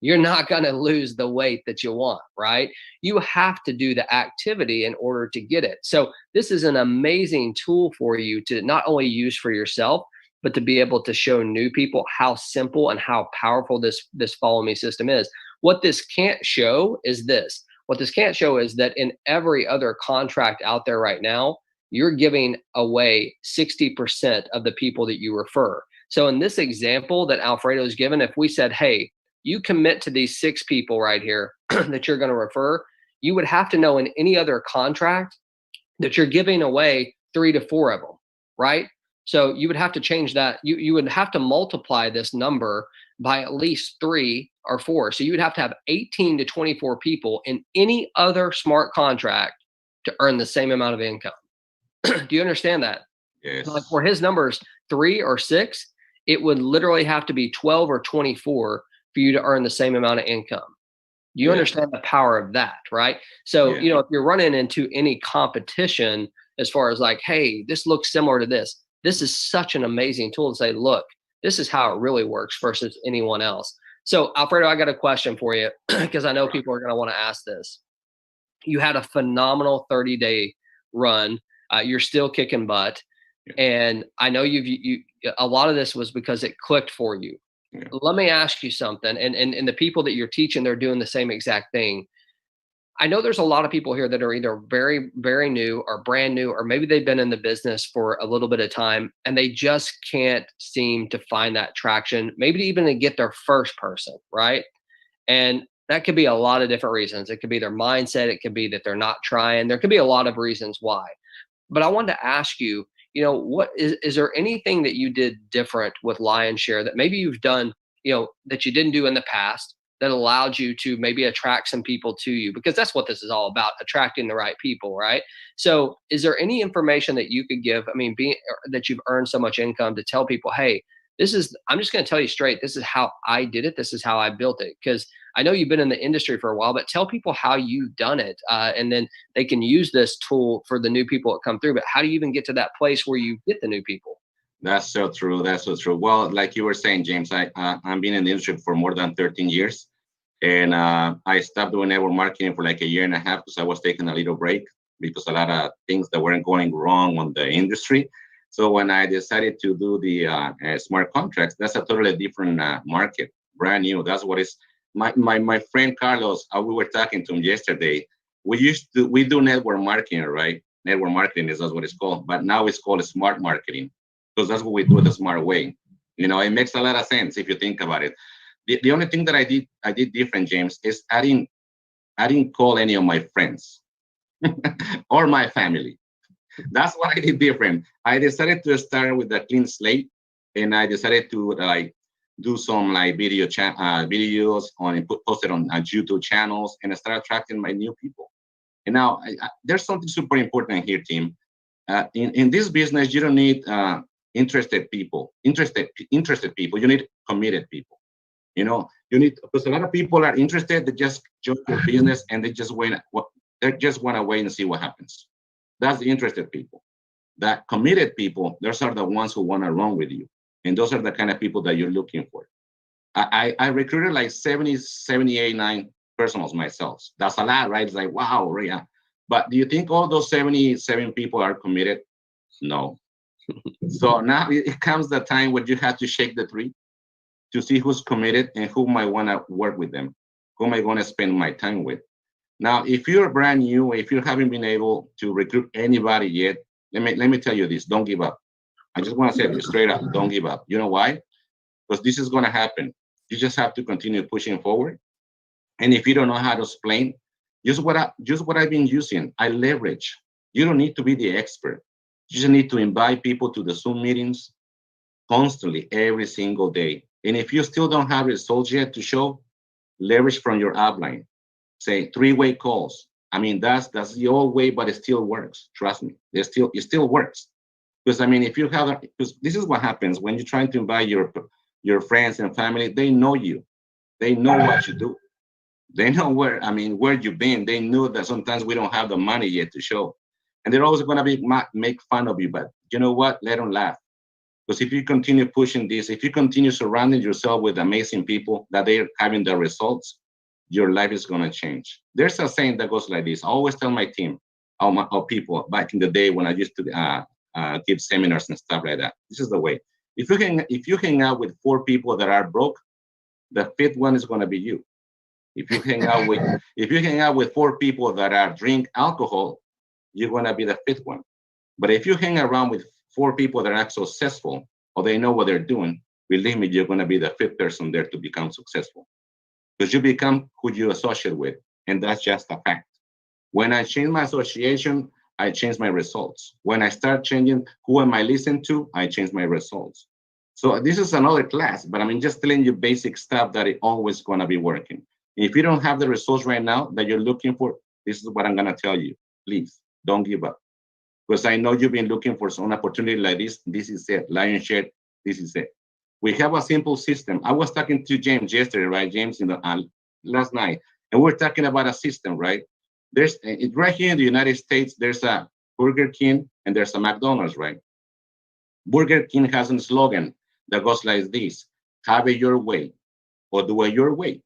You're not going to lose the weight that you want, right? You have to do the activity in order to get it. So this is an amazing tool for you to not only use for yourself, but to be able to show new people how simple and how powerful this Follow Me system is. What this can't show is this. What this can't show is that in every other contract out there right now, you're giving away 60% of the people that you refer. So in this example that Alfredo's given, if we said, hey, you commit to these 6 people right here that you're going to refer, you would have to know in any other contract that you're giving away 3 to 4 of them, right? So you would have to change that. You would have to multiply this number by at least 3 or 4. So you would have to have 18 to 24 people in any other smart contract to earn the same amount of income. Do you understand that? Yes. Like for his numbers, 3 or 6, it would literally have to be 12 or 24 for you to earn the same amount of income. You understand the power of that, right? So, if you're running into any competition as far as like, hey, this looks similar to this, this is such an amazing tool to say, look, this is how it really works versus anyone else. So, Alfredo, I got a question for you because I know people are going to want to ask this. You had a phenomenal 30-day run. You're still kicking butt. And I know you a lot of this was because it clicked for you. Yeah. Let me ask you something. And the people that you're teaching, they're doing the same exact thing. I know there's a lot of people here that are either very, very new or brand new, or maybe they've been in the business for a little bit of time and they just can't seem to find that traction, maybe even to get their first person, right? And that could be a lot of different reasons. It could be their mindset. It could be that they're not trying. There could be a lot of reasons why. But I wanted to ask you, what is there anything that you did different with Lionshare that maybe you've done, that you didn't do in the past that allowed you to maybe attract some people to you? Because that's what this is all about, attracting the right people, right? So is there any information that you could give? I mean, being that you've earned so much income to tell people, hey, I'm just going to tell you straight, this is how I did it. This is how I built it. Because I know you've been in the industry for a while, but tell people how you've done it. And then they can use this tool for the new people that come through. But how do you even get to that place where you get the new people? That's so true. That's so true. Well, like you were saying, James, I've been in the industry for more than 13 years. And I stopped doing network marketing for like a year and a half because I was taking a little break because a lot of things that weren't going wrong on the industry. So when I decided to do the smart contracts, that's a totally different market, brand new. That's what is my friend Carlos. We were talking to him yesterday. We do network marketing, right? Network marketing is that's what it's called, but now it's called smart marketing because that's what we do the smart way. It makes a lot of sense if you think about it. The only thing that I did different, James, is I didn't call any of my friends or my family. That's what I did different. I decided to start with a clean slate, and I decided to like do some like videos on and post it on YouTube channels, and I start attracting my new people. And now there's something super important here, team. In this business, you don't need interested people. Interested people. You need committed people. You need, because a lot of people are interested. They just join your business and they just want to wait and see what happens. That's the interested people. That committed people, those are the ones who want to run with you. And those are the kind of people that you're looking for. I recruited like 70, 78, 9 personals myself. That's a lot, right? It's like, wow, yeah. But do you think all those 77 people are committed? No. So now it comes the time when you have to shake the tree to see who's committed and who might want to work with them, who am I going to spend my time with. Now, if you're brand new, if you haven't been able to recruit anybody yet, let me tell you this: don't give up. I just want to say this straight up: don't give up. You know why? Because this is going to happen. You just have to continue pushing forward. And if you don't know how to explain, just what I've been using, I leverage. You don't need to be the expert. You just need to invite people to the Zoom meetings constantly, every single day. And if you still don't have results yet to show, leverage from your upline. Say 3-way calls. I mean, that's the old way, but it still works. Trust me, it still works. Because I mean, if you have, because this is what happens when you're trying to invite your friends and family. They know you, they know what you do, they know where you've been. They know that sometimes we don't have the money yet to show, and they're always going to make fun of you. But you know what? Let them laugh. Because if you continue pushing this, if you continue surrounding yourself with amazing people that they're having the results, your life is going to change. There's a saying that goes like this. I always tell my team, our people back in the day when I used to give seminars and stuff like that. This is the way. If you hang out with 4 people that are broke, the 5th one is going to be you. If you hang out with 4 people that drink alcohol, you're going to be the 5th one. But if you hang around with 4 people that are successful or they know what they're doing, believe me, you're going to be the 5th person there to become successful. Because you become who you associate with, and that's just a fact. When I change my association, I change my results. When I start changing who am I listening to, I change my results. So this is another class, but just telling you basic stuff that is always going to be working. If you don't have the results right now that you're looking for, this is what I'm going to tell you. Please don't give up. Because I know you've been looking for some opportunity like this. This is it. Lionshare, this is it. We have a simple system. I was talking to James yesterday, right? James, last night, and we're talking about a system, right? There's right here in the United States, there's a Burger King and there's a McDonald's, right? Burger King has a slogan that goes like this: "Have it your way, or do it your way,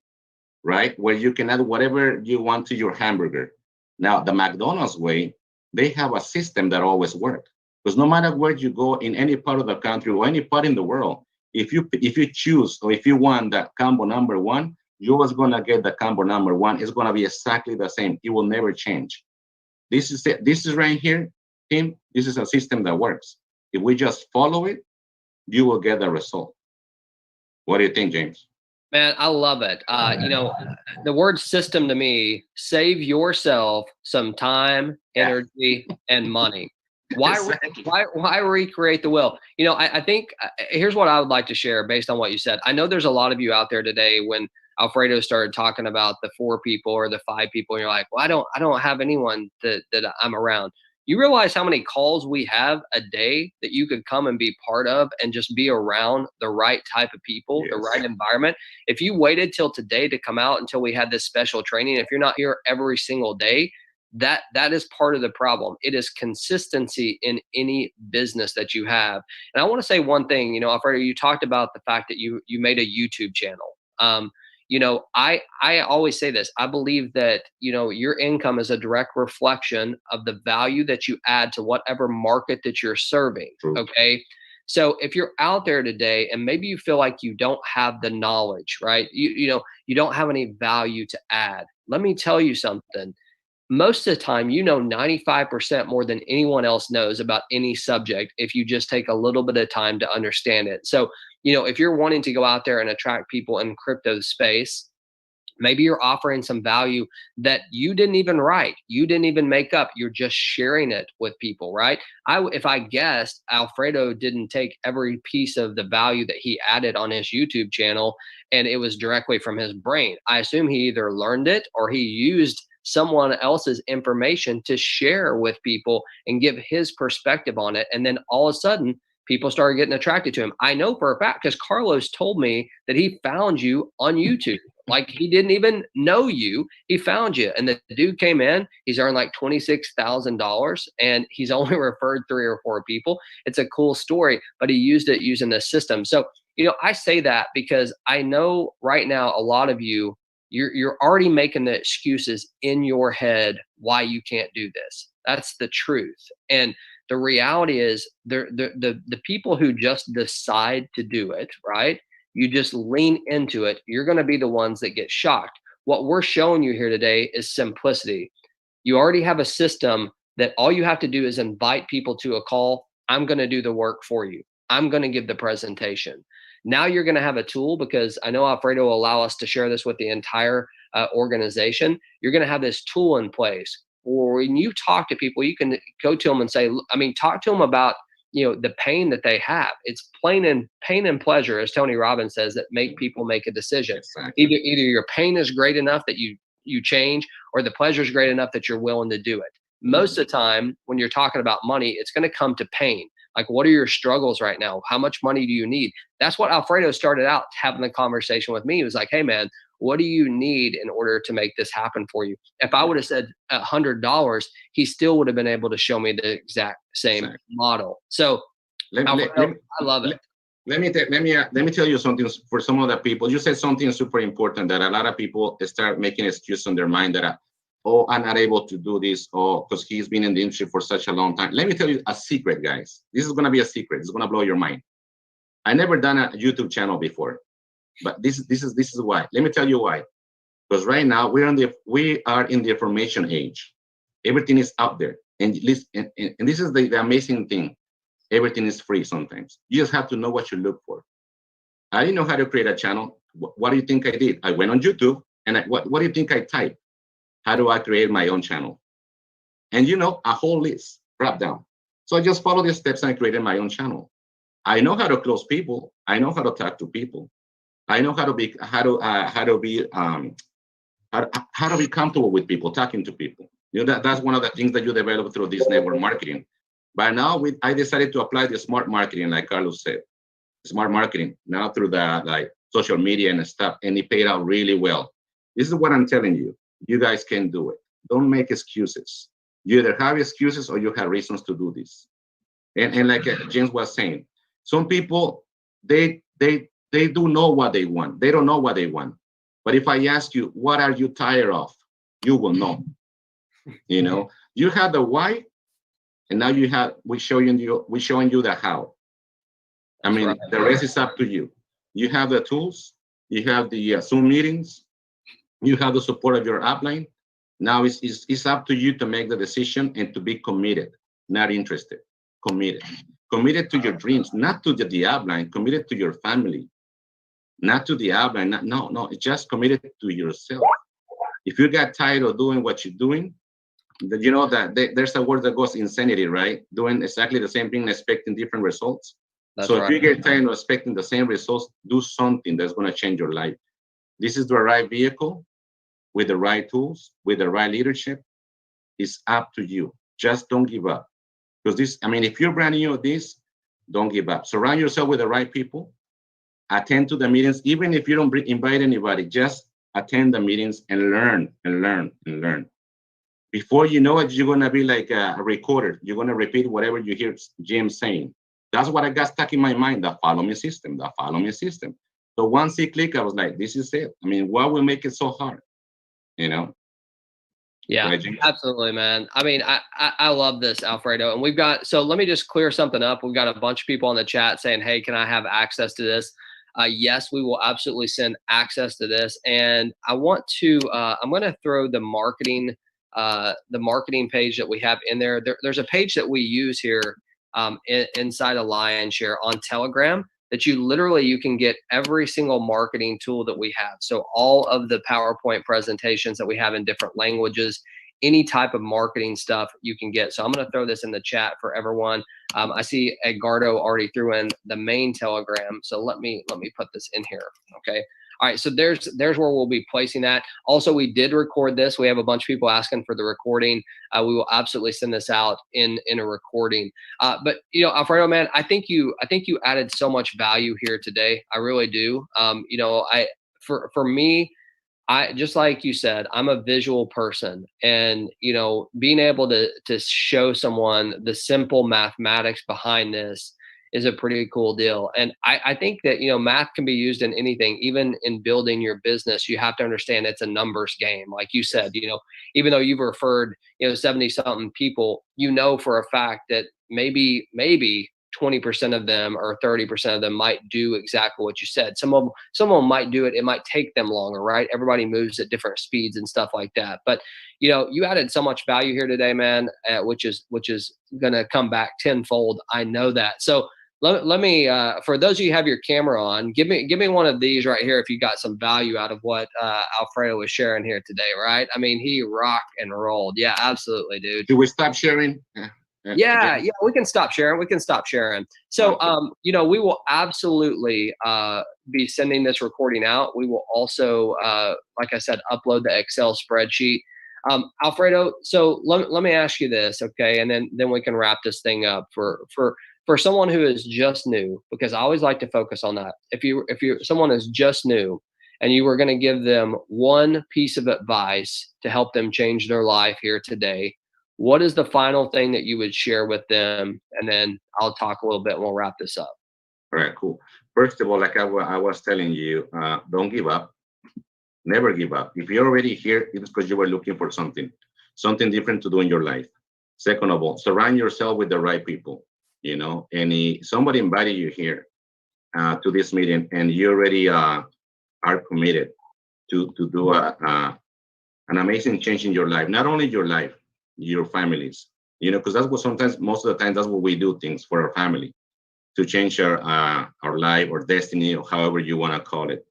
right? Where you can add whatever you want to your hamburger. Now, the McDonald's way, they have a system that always works. Because no matter where you go in any part of the country or any part in the world, if you choose or if you want that combo number one, you're always gonna get the combo number one. It's gonna be exactly the same. It will never change. This is it. This is right here, Tim. This is a system that works. If we just follow it, you will get the result. What do you think, James? Man, I love it. The word system to me, save yourself some time, energy, and money. Why, Exactly. why recreate the wheel? I think here's what I would like to share based on what you said. I know there's a lot of you out there today when Alfredo started talking about the 4 people or the 5 people, and you're like, well, I don't have anyone that I'm around. You realize how many calls we have a day that you could come and be part of and just be around the right type of people, the right environment. If you waited till today to come out until we had this special training, if you're not here every single day, that is part of the problem. It is consistency in any business that you have. And I want to say one thing, Alfredo, you talked about the fact that you made a YouTube channel. I always say this. I believe that, your income is a direct reflection of the value that you add to whatever market that you're serving. True. Okay. So if you're out there today and maybe you feel like you don't have the knowledge, right? You don't have any value to add. Let me tell you something. Most of the time, 95% more than anyone else knows about any subject if you just take a little bit of time to understand it. So, if you're wanting to go out there and attract people in crypto space, maybe you're offering some value that you didn't even write, you didn't even make up. You're just sharing it with people, right? If I guessed Alfredo didn't take every piece of the value that he added on his YouTube channel and it was directly from his brain, I assume he either learned it or he used someone else's information to share with people and give his perspective on it. And then all of a sudden, people started getting attracted to him. I know for a fact because Carlos told me that he found you on YouTube. Like he didn't even know you. He found you. And the dude came in, he's earned like $26,000 and he's only referred 3 or 4 people. It's a cool story, but he used it using the system. So, I say that because I know right now, a lot of you, you're already making the excuses in your head why you can't do this. That's the truth. And the reality is the people who just decide to do it, right? You just lean into it. You're going to be the ones that get shocked. What we're showing you here today is simplicity. You already have a system that all you have to do is invite people to a call. I'm going to do the work for you. I'm going to give the presentation. Now you're going to have a tool because I know Alfredo will allow us to share this with the entire organization. You're going to have this tool in place. Or when you talk to people, you can go to them and say, talk to them about, the pain that they have. It's pain and pleasure, as Tony Robbins says, that make people make a decision. Exactly. Either your pain is great enough that you change, or the pleasure is great enough that you're willing to do it. Most of the time, when you're talking about money, it's going to come to pain. Like, what are your struggles right now? How much money do you need? That's what Alfredo started out having the conversation with me. He was like, hey, man, what do you need in order to make this happen for you? If I would have said $100, he still would have been able to show me the exact same model. So Alfredo, I love it. Let me tell you something for some of the people. You said something super important that a lot of people start making excuses in their mind that, I'm not able to do this, because he's been in the industry for such a long time. Let me tell you a secret, guys. This is going to be a secret. It's going to blow your mind. I never done a YouTube channel before, but this is why. Let me tell you why. Because right now we are in the information age. Everything is out there, and this is the amazing thing. Everything is free sometimes. You just have to know what you look for. I didn't know how to create a channel. What do you think I did? I went on YouTube, and what do you think I typed? How do I create my own channel? And a whole list dropped down. So I just followed the steps and I created my own channel. I know how to close people. I know how to talk to people. I know how to be comfortable with people, talking to people. That's one of the things that you develop through this network marketing. But now I decided to apply the smart marketing, like Carlos said, smart marketing now through the social media and stuff, and it paid out really well. This is what I'm telling you. You guys can do it. Don't make excuses. You either have excuses or you have reasons to do this. And like James was saying, some people they they do know what they want. They don't know what they want. But if I ask you, what are you tired of? You will know. You know, you have the why, and now we're showing you the how. I mean, the rest is up to you. You have the tools, you have the Zoom meetings, you have the support of your upline. Now it's up to you to make the decision and to be committed, not interested, committed. Committed to your dreams, not to the upline, committed to your family, not to the upline. No, it's just committed to yourself. If you get tired of doing what you're doing, you know that there's a word that goes insanity, right? Doing exactly the same thing, expecting different results. So if you get tired of expecting the same results, do something that's going to change your life. This is the right vehicle with the right tools, with the right leadership. It's up to you. Just don't give up. Because if you're brand new at this, don't give up. Surround yourself with the right people. Attend to the meetings. Even if you don't invite anybody, just attend the meetings and learn and learn and learn. Before you know it, you're going to be like a recorder. You're going to repeat whatever you hear Jim saying. That's what I got stuck in my mind, the follow me system, the follow me system. So once it clicked, I was like, this is it. I mean, what will make it so hard? You know? Yeah, absolutely, man. I mean, I love this, Alfredo. And so let me just clear something up. We've got a bunch of people in the chat saying, hey, can I have access to this? Yes, we will absolutely send access to this. And I'm going to throw the marketing page that we have in there. There's a page that we use here inside of Lionshare on Telegram that you can get every single marketing tool that we have. So all of the PowerPoint presentations that we have in different languages, any type of marketing stuff you can get. So I'm going to throw this in the chat for everyone. I see Edgardo already threw in the main Telegram. So let me put this in here. Okay. All right, so there's where we'll be placing that. Also, we did record this. We have a bunch of people asking for the recording. We will absolutely send this out in a recording. But Alfredo, man, I think you added so much value here today. I really do. For me, I just like you said, I'm a visual person, and being able to show someone the simple mathematics behind this is a pretty cool deal. And I think that, math can be used in anything, even in building your business. You have to understand it's a numbers game. Like you said, even though you've referred, 70 something people, for a fact that maybe 20% of them or 30% of them might do exactly what you said. Some of them might do it. It might take them longer, right? Everybody moves at different speeds and stuff like that. But, you added so much value here today, man, which is going to come back tenfold. I know that. So let me, for those of you who have your camera on, give me one of these right here if you got some value out of what Alfredo was sharing here today, right? I mean, he rocked and rolled. Yeah, absolutely, dude. Do we stop sharing? Yeah, we can stop sharing. So, we will absolutely be sending this recording out. We will also, like I said, upload the Excel spreadsheet. Alfredo, so let me ask you this, okay, and then we can wrap this thing up for someone who is just new, because I always like to focus on that. If someone is just new and you were going to give them one piece of advice to help them change their life here today, what is the final thing that you would share with them? And then I'll talk a little bit and we'll wrap this up. All right, cool. First of all, like I was telling you, don't give up. Never give up. If you're already here, it's because you were looking for something different to do in your life. Second of all, surround yourself with the right people. And somebody invited you here to this meeting, and you already are committed to do an amazing change in your life. Not only your life, your families. Because that's what most of the time, that's what we do things for our family, to change our life or destiny, or however you want to call it.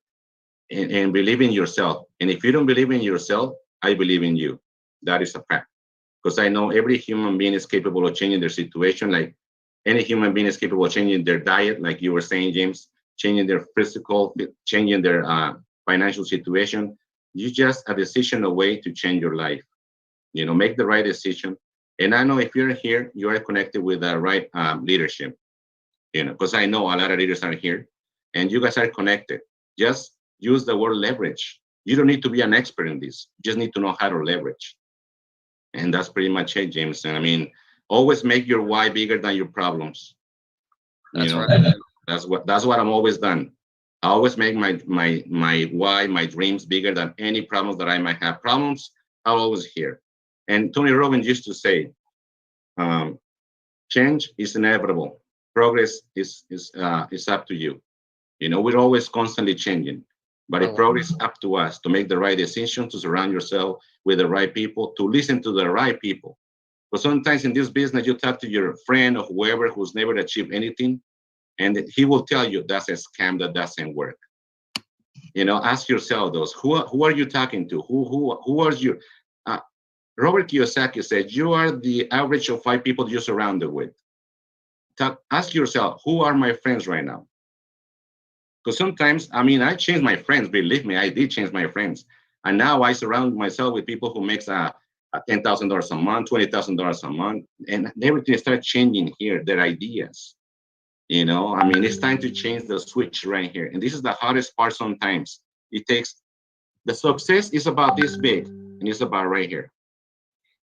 And believe in yourself. And if you don't believe in yourself, I believe in you. That is a fact. Because I know every human being is capable of changing their situation. Like any human being is capable of changing their diet, like you were saying, James, changing their physical, changing their financial situation. You're just a decision away to change your life. Make the right decision. And I know if you're here, you are connected with the right leadership. Because I know a lot of leaders are here, and you guys are connected. Just use the word leverage. You don't need to be an expert in this. You just need to know how to leverage. And that's pretty much it, Jameson. I mean, always make your why bigger than your problems. That's right. That's what I'm always done. I always make my why, my dreams bigger than any problems that I might have. Problems I'll always hear. And Tony Robbins used to say, um, change is inevitable. Progress is up to you. You know, we're always constantly changing, but I it love progress up to us to make the right decision, to surround yourself with the right people, to listen to the right people. But sometimes in this business, you talk to your friend or whoever who's never achieved anything, and he will tell you that's a scam, that doesn't work. You know, ask yourself those. Who are you talking to? Who are you? Uh, Robert Kiyosaki said, "You are the average of 5 people you're surrounded with." Ask yourself, who are my friends right now? Because sometimes, I mean, I changed my friends. Believe me, I did change my friends, and now I surround myself with people who makes a $10,000 a month, $20,000 a month, and everything starts changing here. Their ideas, you know. I mean, it's time to change the switch right here, and this is the hardest part. Sometimes it takes the success is about this big, and it's about right here.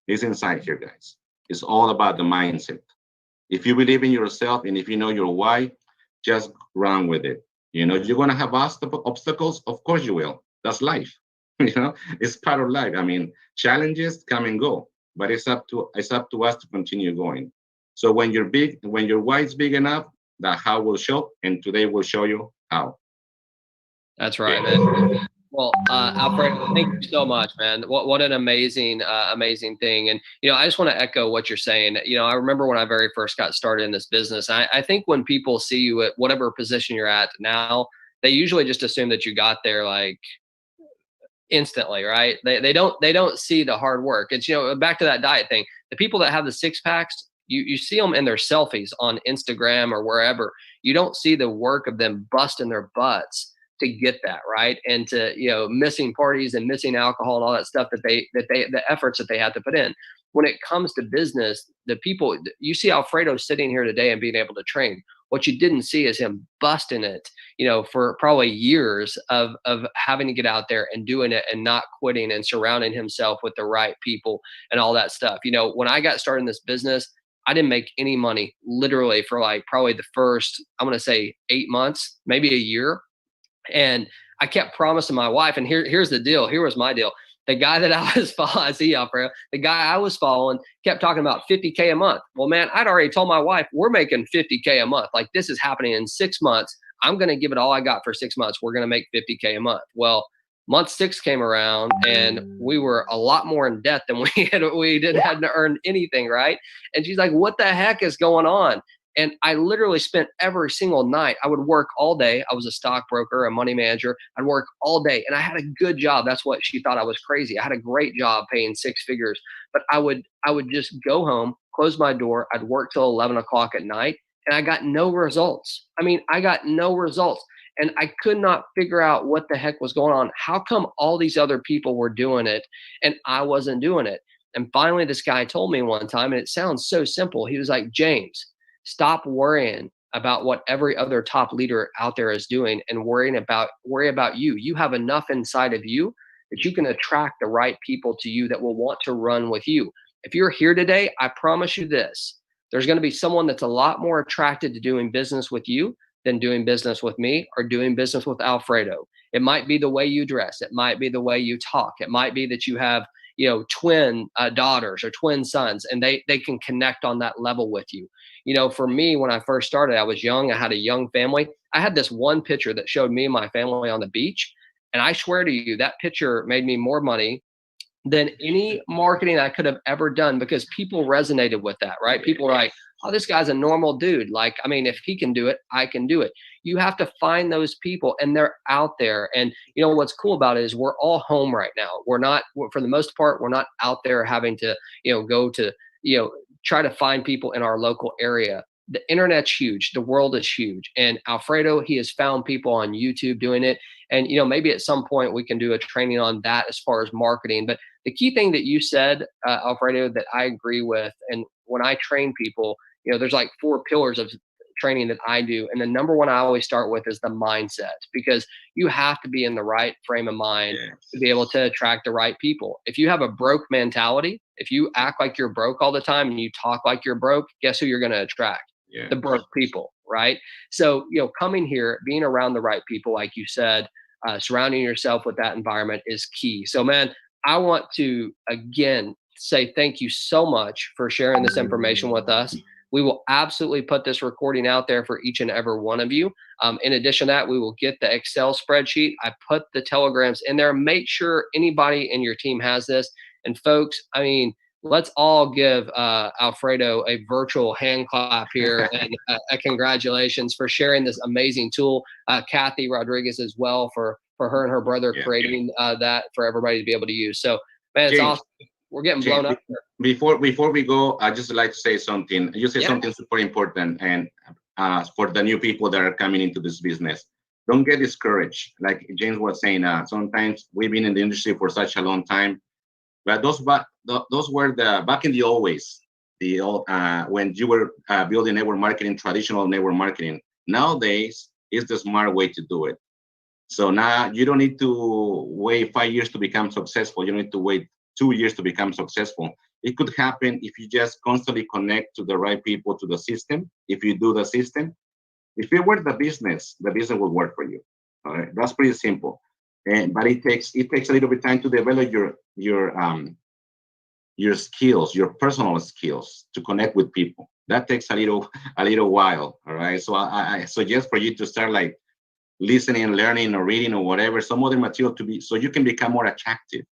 It's inside here, guys. It's all about the mindset. If you believe in yourself and if you know your why, just run with it. You know, you're gonna have obstacles. Of course you will. That's life. You know, it's part of life. I mean, challenges come and go, but it's up to us to continue going. So when you're big, when your why is big enough, the how will show, and today will show you how. That's right, man. Well, Alfredo, thank you so much, man. What an amazing, amazing thing. And, I just want to echo what you're saying. I remember when I very first got started in this business, I think when people see you at whatever position you're at now, they usually just assume that you got there like instantly, right? They don't see the hard work. It's, back to that diet thing. The people that have the six packs, you see them in their selfies on Instagram or wherever. You don't see the work of them busting their butts to get that, right? And to, missing parties and missing alcohol and all that stuff the efforts that they had to put in. When it comes to business, the people, you see Alfredo sitting here today and being able to train. What you didn't see is him busting it, for probably years of having to get out there and doing it and not quitting and surrounding himself with the right people and all that stuff. When I got started in this business, I didn't make any money literally for like probably the first, I'm going to say 8 months, maybe a year. And I kept promising my wife, and here's the deal. Here was my deal. The guy that I was following, I see Alfredo, the guy I was following kept talking about 50K a month. Well, man, I'd already told my wife, we're making 50K a month. Like, this is happening in 6 months. I'm going to give it all I got for 6 months. We're going to make 50K a month. Well, month 6 came around and we were a lot more in debt than we hadn't earned anything. Right. And she's like, what the heck is going on? And I literally spent every single night. I would work all day. I was a stockbroker, a money manager. I'd work all day and I had a good job. That's what she thought I was crazy. I had a great job paying 6 figures, but I would just go home, close my door. I'd work till 11 o'clock at night and I got no results. I mean, I got no results and I could not figure out what the heck was going on. How come all these other people were doing it and I wasn't doing it? And finally, this guy told me one time, and it sounds so simple. He was like, James, stop worrying about what every other top leader out there is doing and worry about you. You have enough inside of you that you can attract the right people to you that will want to run with you. If you're here today, I promise you this, there's going to be someone that's a lot more attracted to doing business with you than doing business with me or doing business with Alfredo. It might be the way you dress. It might be the way you talk. It might be that you have twin daughters or twin sons, and they can connect on that level with you. For me, when I first started, I was young. I had a young family. I had this one picture that showed me and my family on the beach. And I swear to you, that picture made me more money than any marketing I could have ever done because people resonated with that, right? People were like, oh, this guy's a normal dude. Like, I mean, if he can do it, I can do it. You have to find those people and they're out there. And what's cool about it is we're all home right now. We're not, for the most part, we're not out there having to, go to, try to find people in our local area. The internet's huge. The world is huge. And Alfredo, he has found people on YouTube doing it. And, maybe at some point we can do a training on that as far as marketing. But the key thing that you said, Alfredo, that I agree with, and when I train people, there's like 4 pillars of training that I do. And the number one I always start with is the mindset, because you have to be in the right frame of mind to be able to attract the right people. If you have a broke mentality, if you act like you're broke all the time and you talk like you're broke, guess who you're going to attract? The broke people, right? So, coming here, being around the right people, like you said, surrounding yourself with that environment is key. So, man, I want to again say thank you so much for sharing this information with us. We will absolutely put this recording out there for each and every one of you. In addition to that, we will get the Excel spreadsheet. I put the telegrams in there. Make sure anybody in your team has this. And folks, I mean, let's all give Alfredo a virtual hand clap here and a congratulations for sharing this amazing tool. Kathy Rodriguez as well for her and her brother creating that for everybody to be able to use. So, man, it's awesome. We're getting blown up here. Before we go, I just like to say something. You say something super important, and for the new people that are coming into this business, don't get discouraged. Like James was saying, sometimes we've been in the industry for such a long time, but those were the back in the old ways, the old when you were building network marketing, traditional network marketing. Nowadays, it's the smart way to do it. So now you don't need to wait 5 years to become successful. You don't need to wait 2 years to become successful. It could happen if you just constantly connect to the right people, to the system. If you do the system, if it were the business will work for you. All right, that's pretty simple. But it takes a little bit of time to develop your skills, your personal skills to connect with people. That takes a little while. All right. So I suggest for you to start like listening, learning, or reading, or whatever, some other material so you can become more attractive.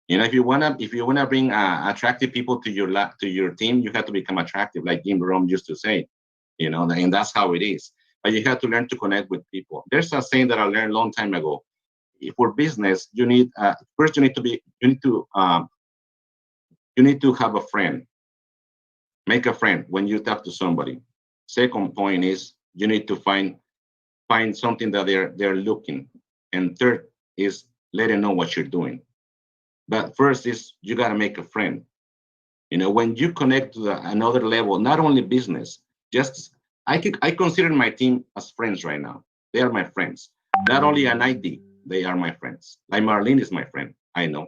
If you wanna bring attractive people to your team, you have to become attractive, like Jim Rome used to say. And that's how it is. But you have to learn to connect with people. There's a saying that I learned a long time ago. For business, you need first you need to have a friend. Make a friend when you talk to somebody. Second point is you need to find something that they're looking. And third is let them know what you're doing. But first is you got to make a friend. When you connect to another level, not only business, I consider my team as friends right now. They are my friends. Not only an ID, they are my friends. Like Marlene is my friend. I know.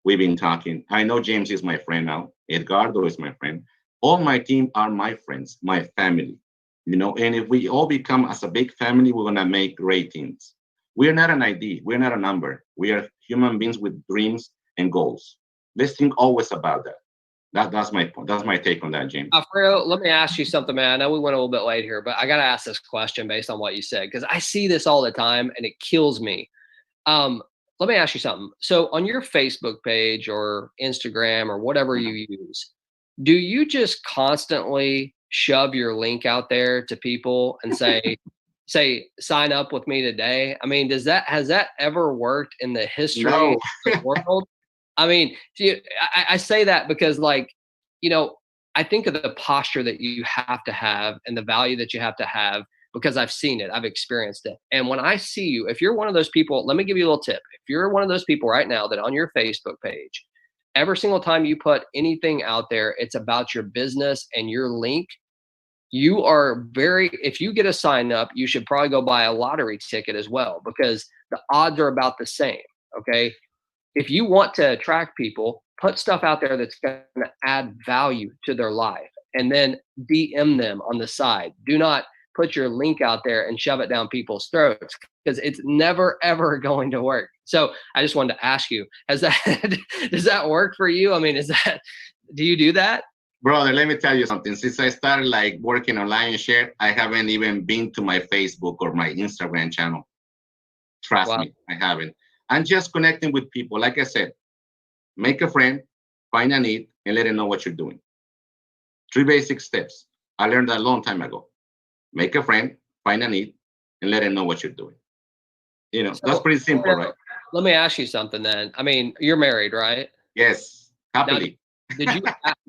We've been talking. I know James is my friend now. Edgardo is my friend. All my team are my friends, my family. And if we all become as a big family, we're gonna make great teams. We're not an ID. We're not a number. We are human beings with dreams and goals. Let's think always about that. That's my point. That's my take on that, James. Alfredo, let me ask you something, man. I know we went a little bit late here, but I got to ask this question based on what you said, because I see this all the time and it kills me. Let me ask you something. So on your Facebook page or Instagram or whatever you use, do you just constantly shove your link out there to people and say, sign up with me today? I mean, has that ever worked in the history of the world? I mean, I say that because, like, I think of the posture that you have to have and the value that you have to have, because I've seen it, I've experienced it. And when I see you, if you're one of those people, let me give you a little tip. If you're one of those people right now that on your Facebook page, every single time you put anything out there, it's about your business and your link, if you get a sign up, you should probably go buy a lottery ticket as well, because the odds are about the same. Okay. If you want to attract people, put stuff out there that's going to add value to their life, and then DM them on the side. Do not put your link out there and shove it down people's throats, because it's never, ever going to work. So I just wanted to ask you, does that work for you? I mean, do you do that? Brother, let me tell you something. Since I started like working on Lionshare, I haven't even been to my Facebook or my Instagram channel. Trust me, I haven't. I'm just connecting with people. Like I said, make a friend, find a need, and let them know what you're doing. 3 basic steps. I learned that a long time ago. Make a friend, find a need, and let them know what you're doing. So, that's pretty simple, right? Let me ask you something then. I mean, you're married, right? Yes, happily. Now, did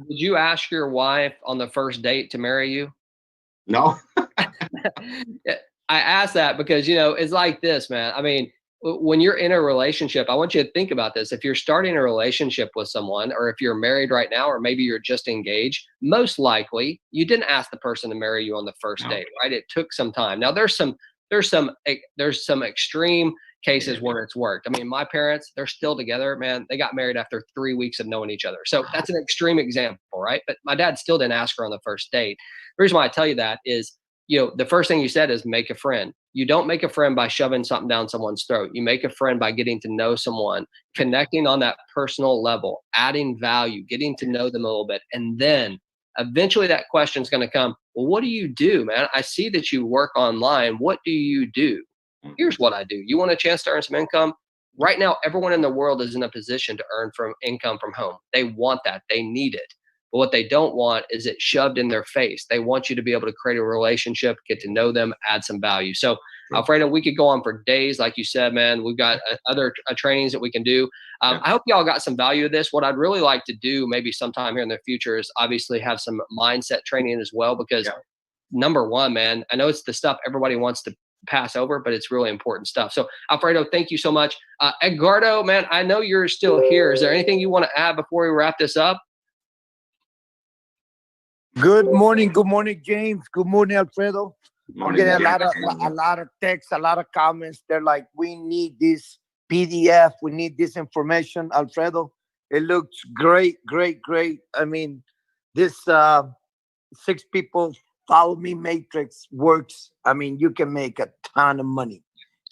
you ask your wife on the first date to marry you? No. I asked that because, it's like this, man. I mean, when you're in a relationship, I want you to think about this. If you're starting a relationship with someone, or if you're married right now, or maybe you're just engaged, most likely you didn't ask the person to marry you on the first date, right? It took some time. Now there's some extreme cases where it's worked. I mean, my parents, they're still together, man. They got married after 3 weeks of knowing each other. So that's an extreme example, right? But my dad still didn't ask her on the first date. The reason why I tell you that is the first thing you said is make a friend. You don't make a friend by shoving something down someone's throat. You make a friend by getting to know someone, connecting on that personal level, adding value, getting to know them a little bit. And then eventually that question is going to come, well, what do you do, man? I see that you work online. What do you do? Here's what I do. You want a chance to earn some income? Right now, everyone in the world is in a position to earn income from home. They want that. They need it. But what they don't want is it shoved in their face. They want you to be able to create a relationship, get to know them, add some value. So, Alfredo, we could go on for days. Like you said, man, we've got other trainings that we can do. I hope y'all got some value of this. What I'd really like to do maybe sometime here in the future is obviously have some mindset training as well, because number one, man, I know it's the stuff everybody wants to pass over, but it's really important stuff. So, Alfredo, thank you so much. Edgardo, man, I know you're still here. Is there anything you want to add before we wrap this up? Good morning, James. Good morning, Alfredo. Morning, I'm getting a lot of texts, a lot of comments. They're like, we need this PDF, we need this information, Alfredo. It looks great. I mean, this 6 people follow me matrix works. I mean, you can make a ton of money.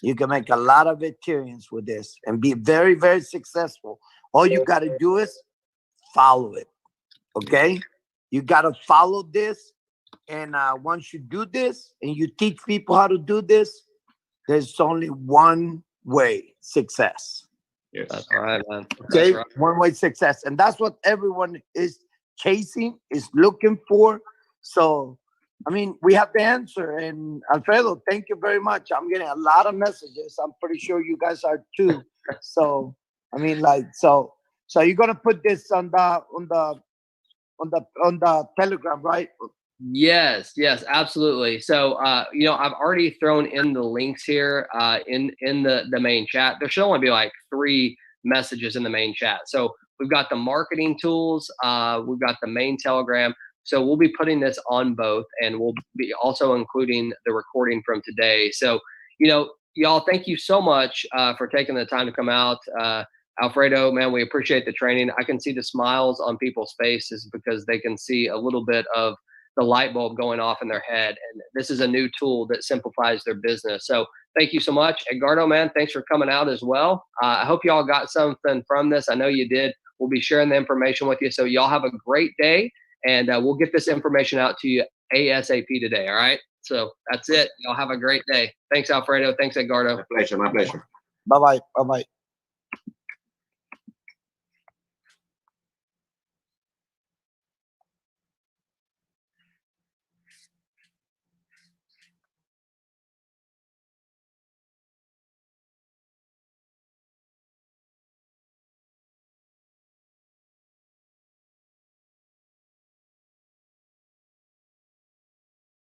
You can make a lot of Ethereums with this and be very, very successful. All you got to do is follow it. Okay? You got to follow this. And once you do this and you teach people how to do this, there's only one way success. Yes. That's right, man. Okay? Right. One way success. And that's what everyone is chasing, is looking for. So, I mean, we have the answer. And Alfredo, thank you very much. I'm getting a lot of messages. I'm pretty sure you guys are too. So, I mean, like, so you're gonna put this on the Telegram, right? Yes, absolutely. So, I've already thrown in the links here in the main chat. There should only be like 3 messages in the main chat. So we've got the marketing tools, we've got the main Telegram. So we'll be putting this on both, and we'll be also including the recording from today. So, y'all, thank you so much for taking the time to come out. Alfredo, man, we appreciate the training. I can see the smiles on people's faces because they can see a little bit of the light bulb going off in their head. And this is a new tool that simplifies their business. So thank you so much. Edgardo, man, thanks for coming out as well. I hope y'all got something from this. I know you did. We'll be sharing the information with you. So y'all have a great day, and we'll get this information out to you ASAP today. All right. So that's it. Y'all have a great day. Thanks, Alfredo. Thanks, Edgardo. My pleasure. Bye-bye.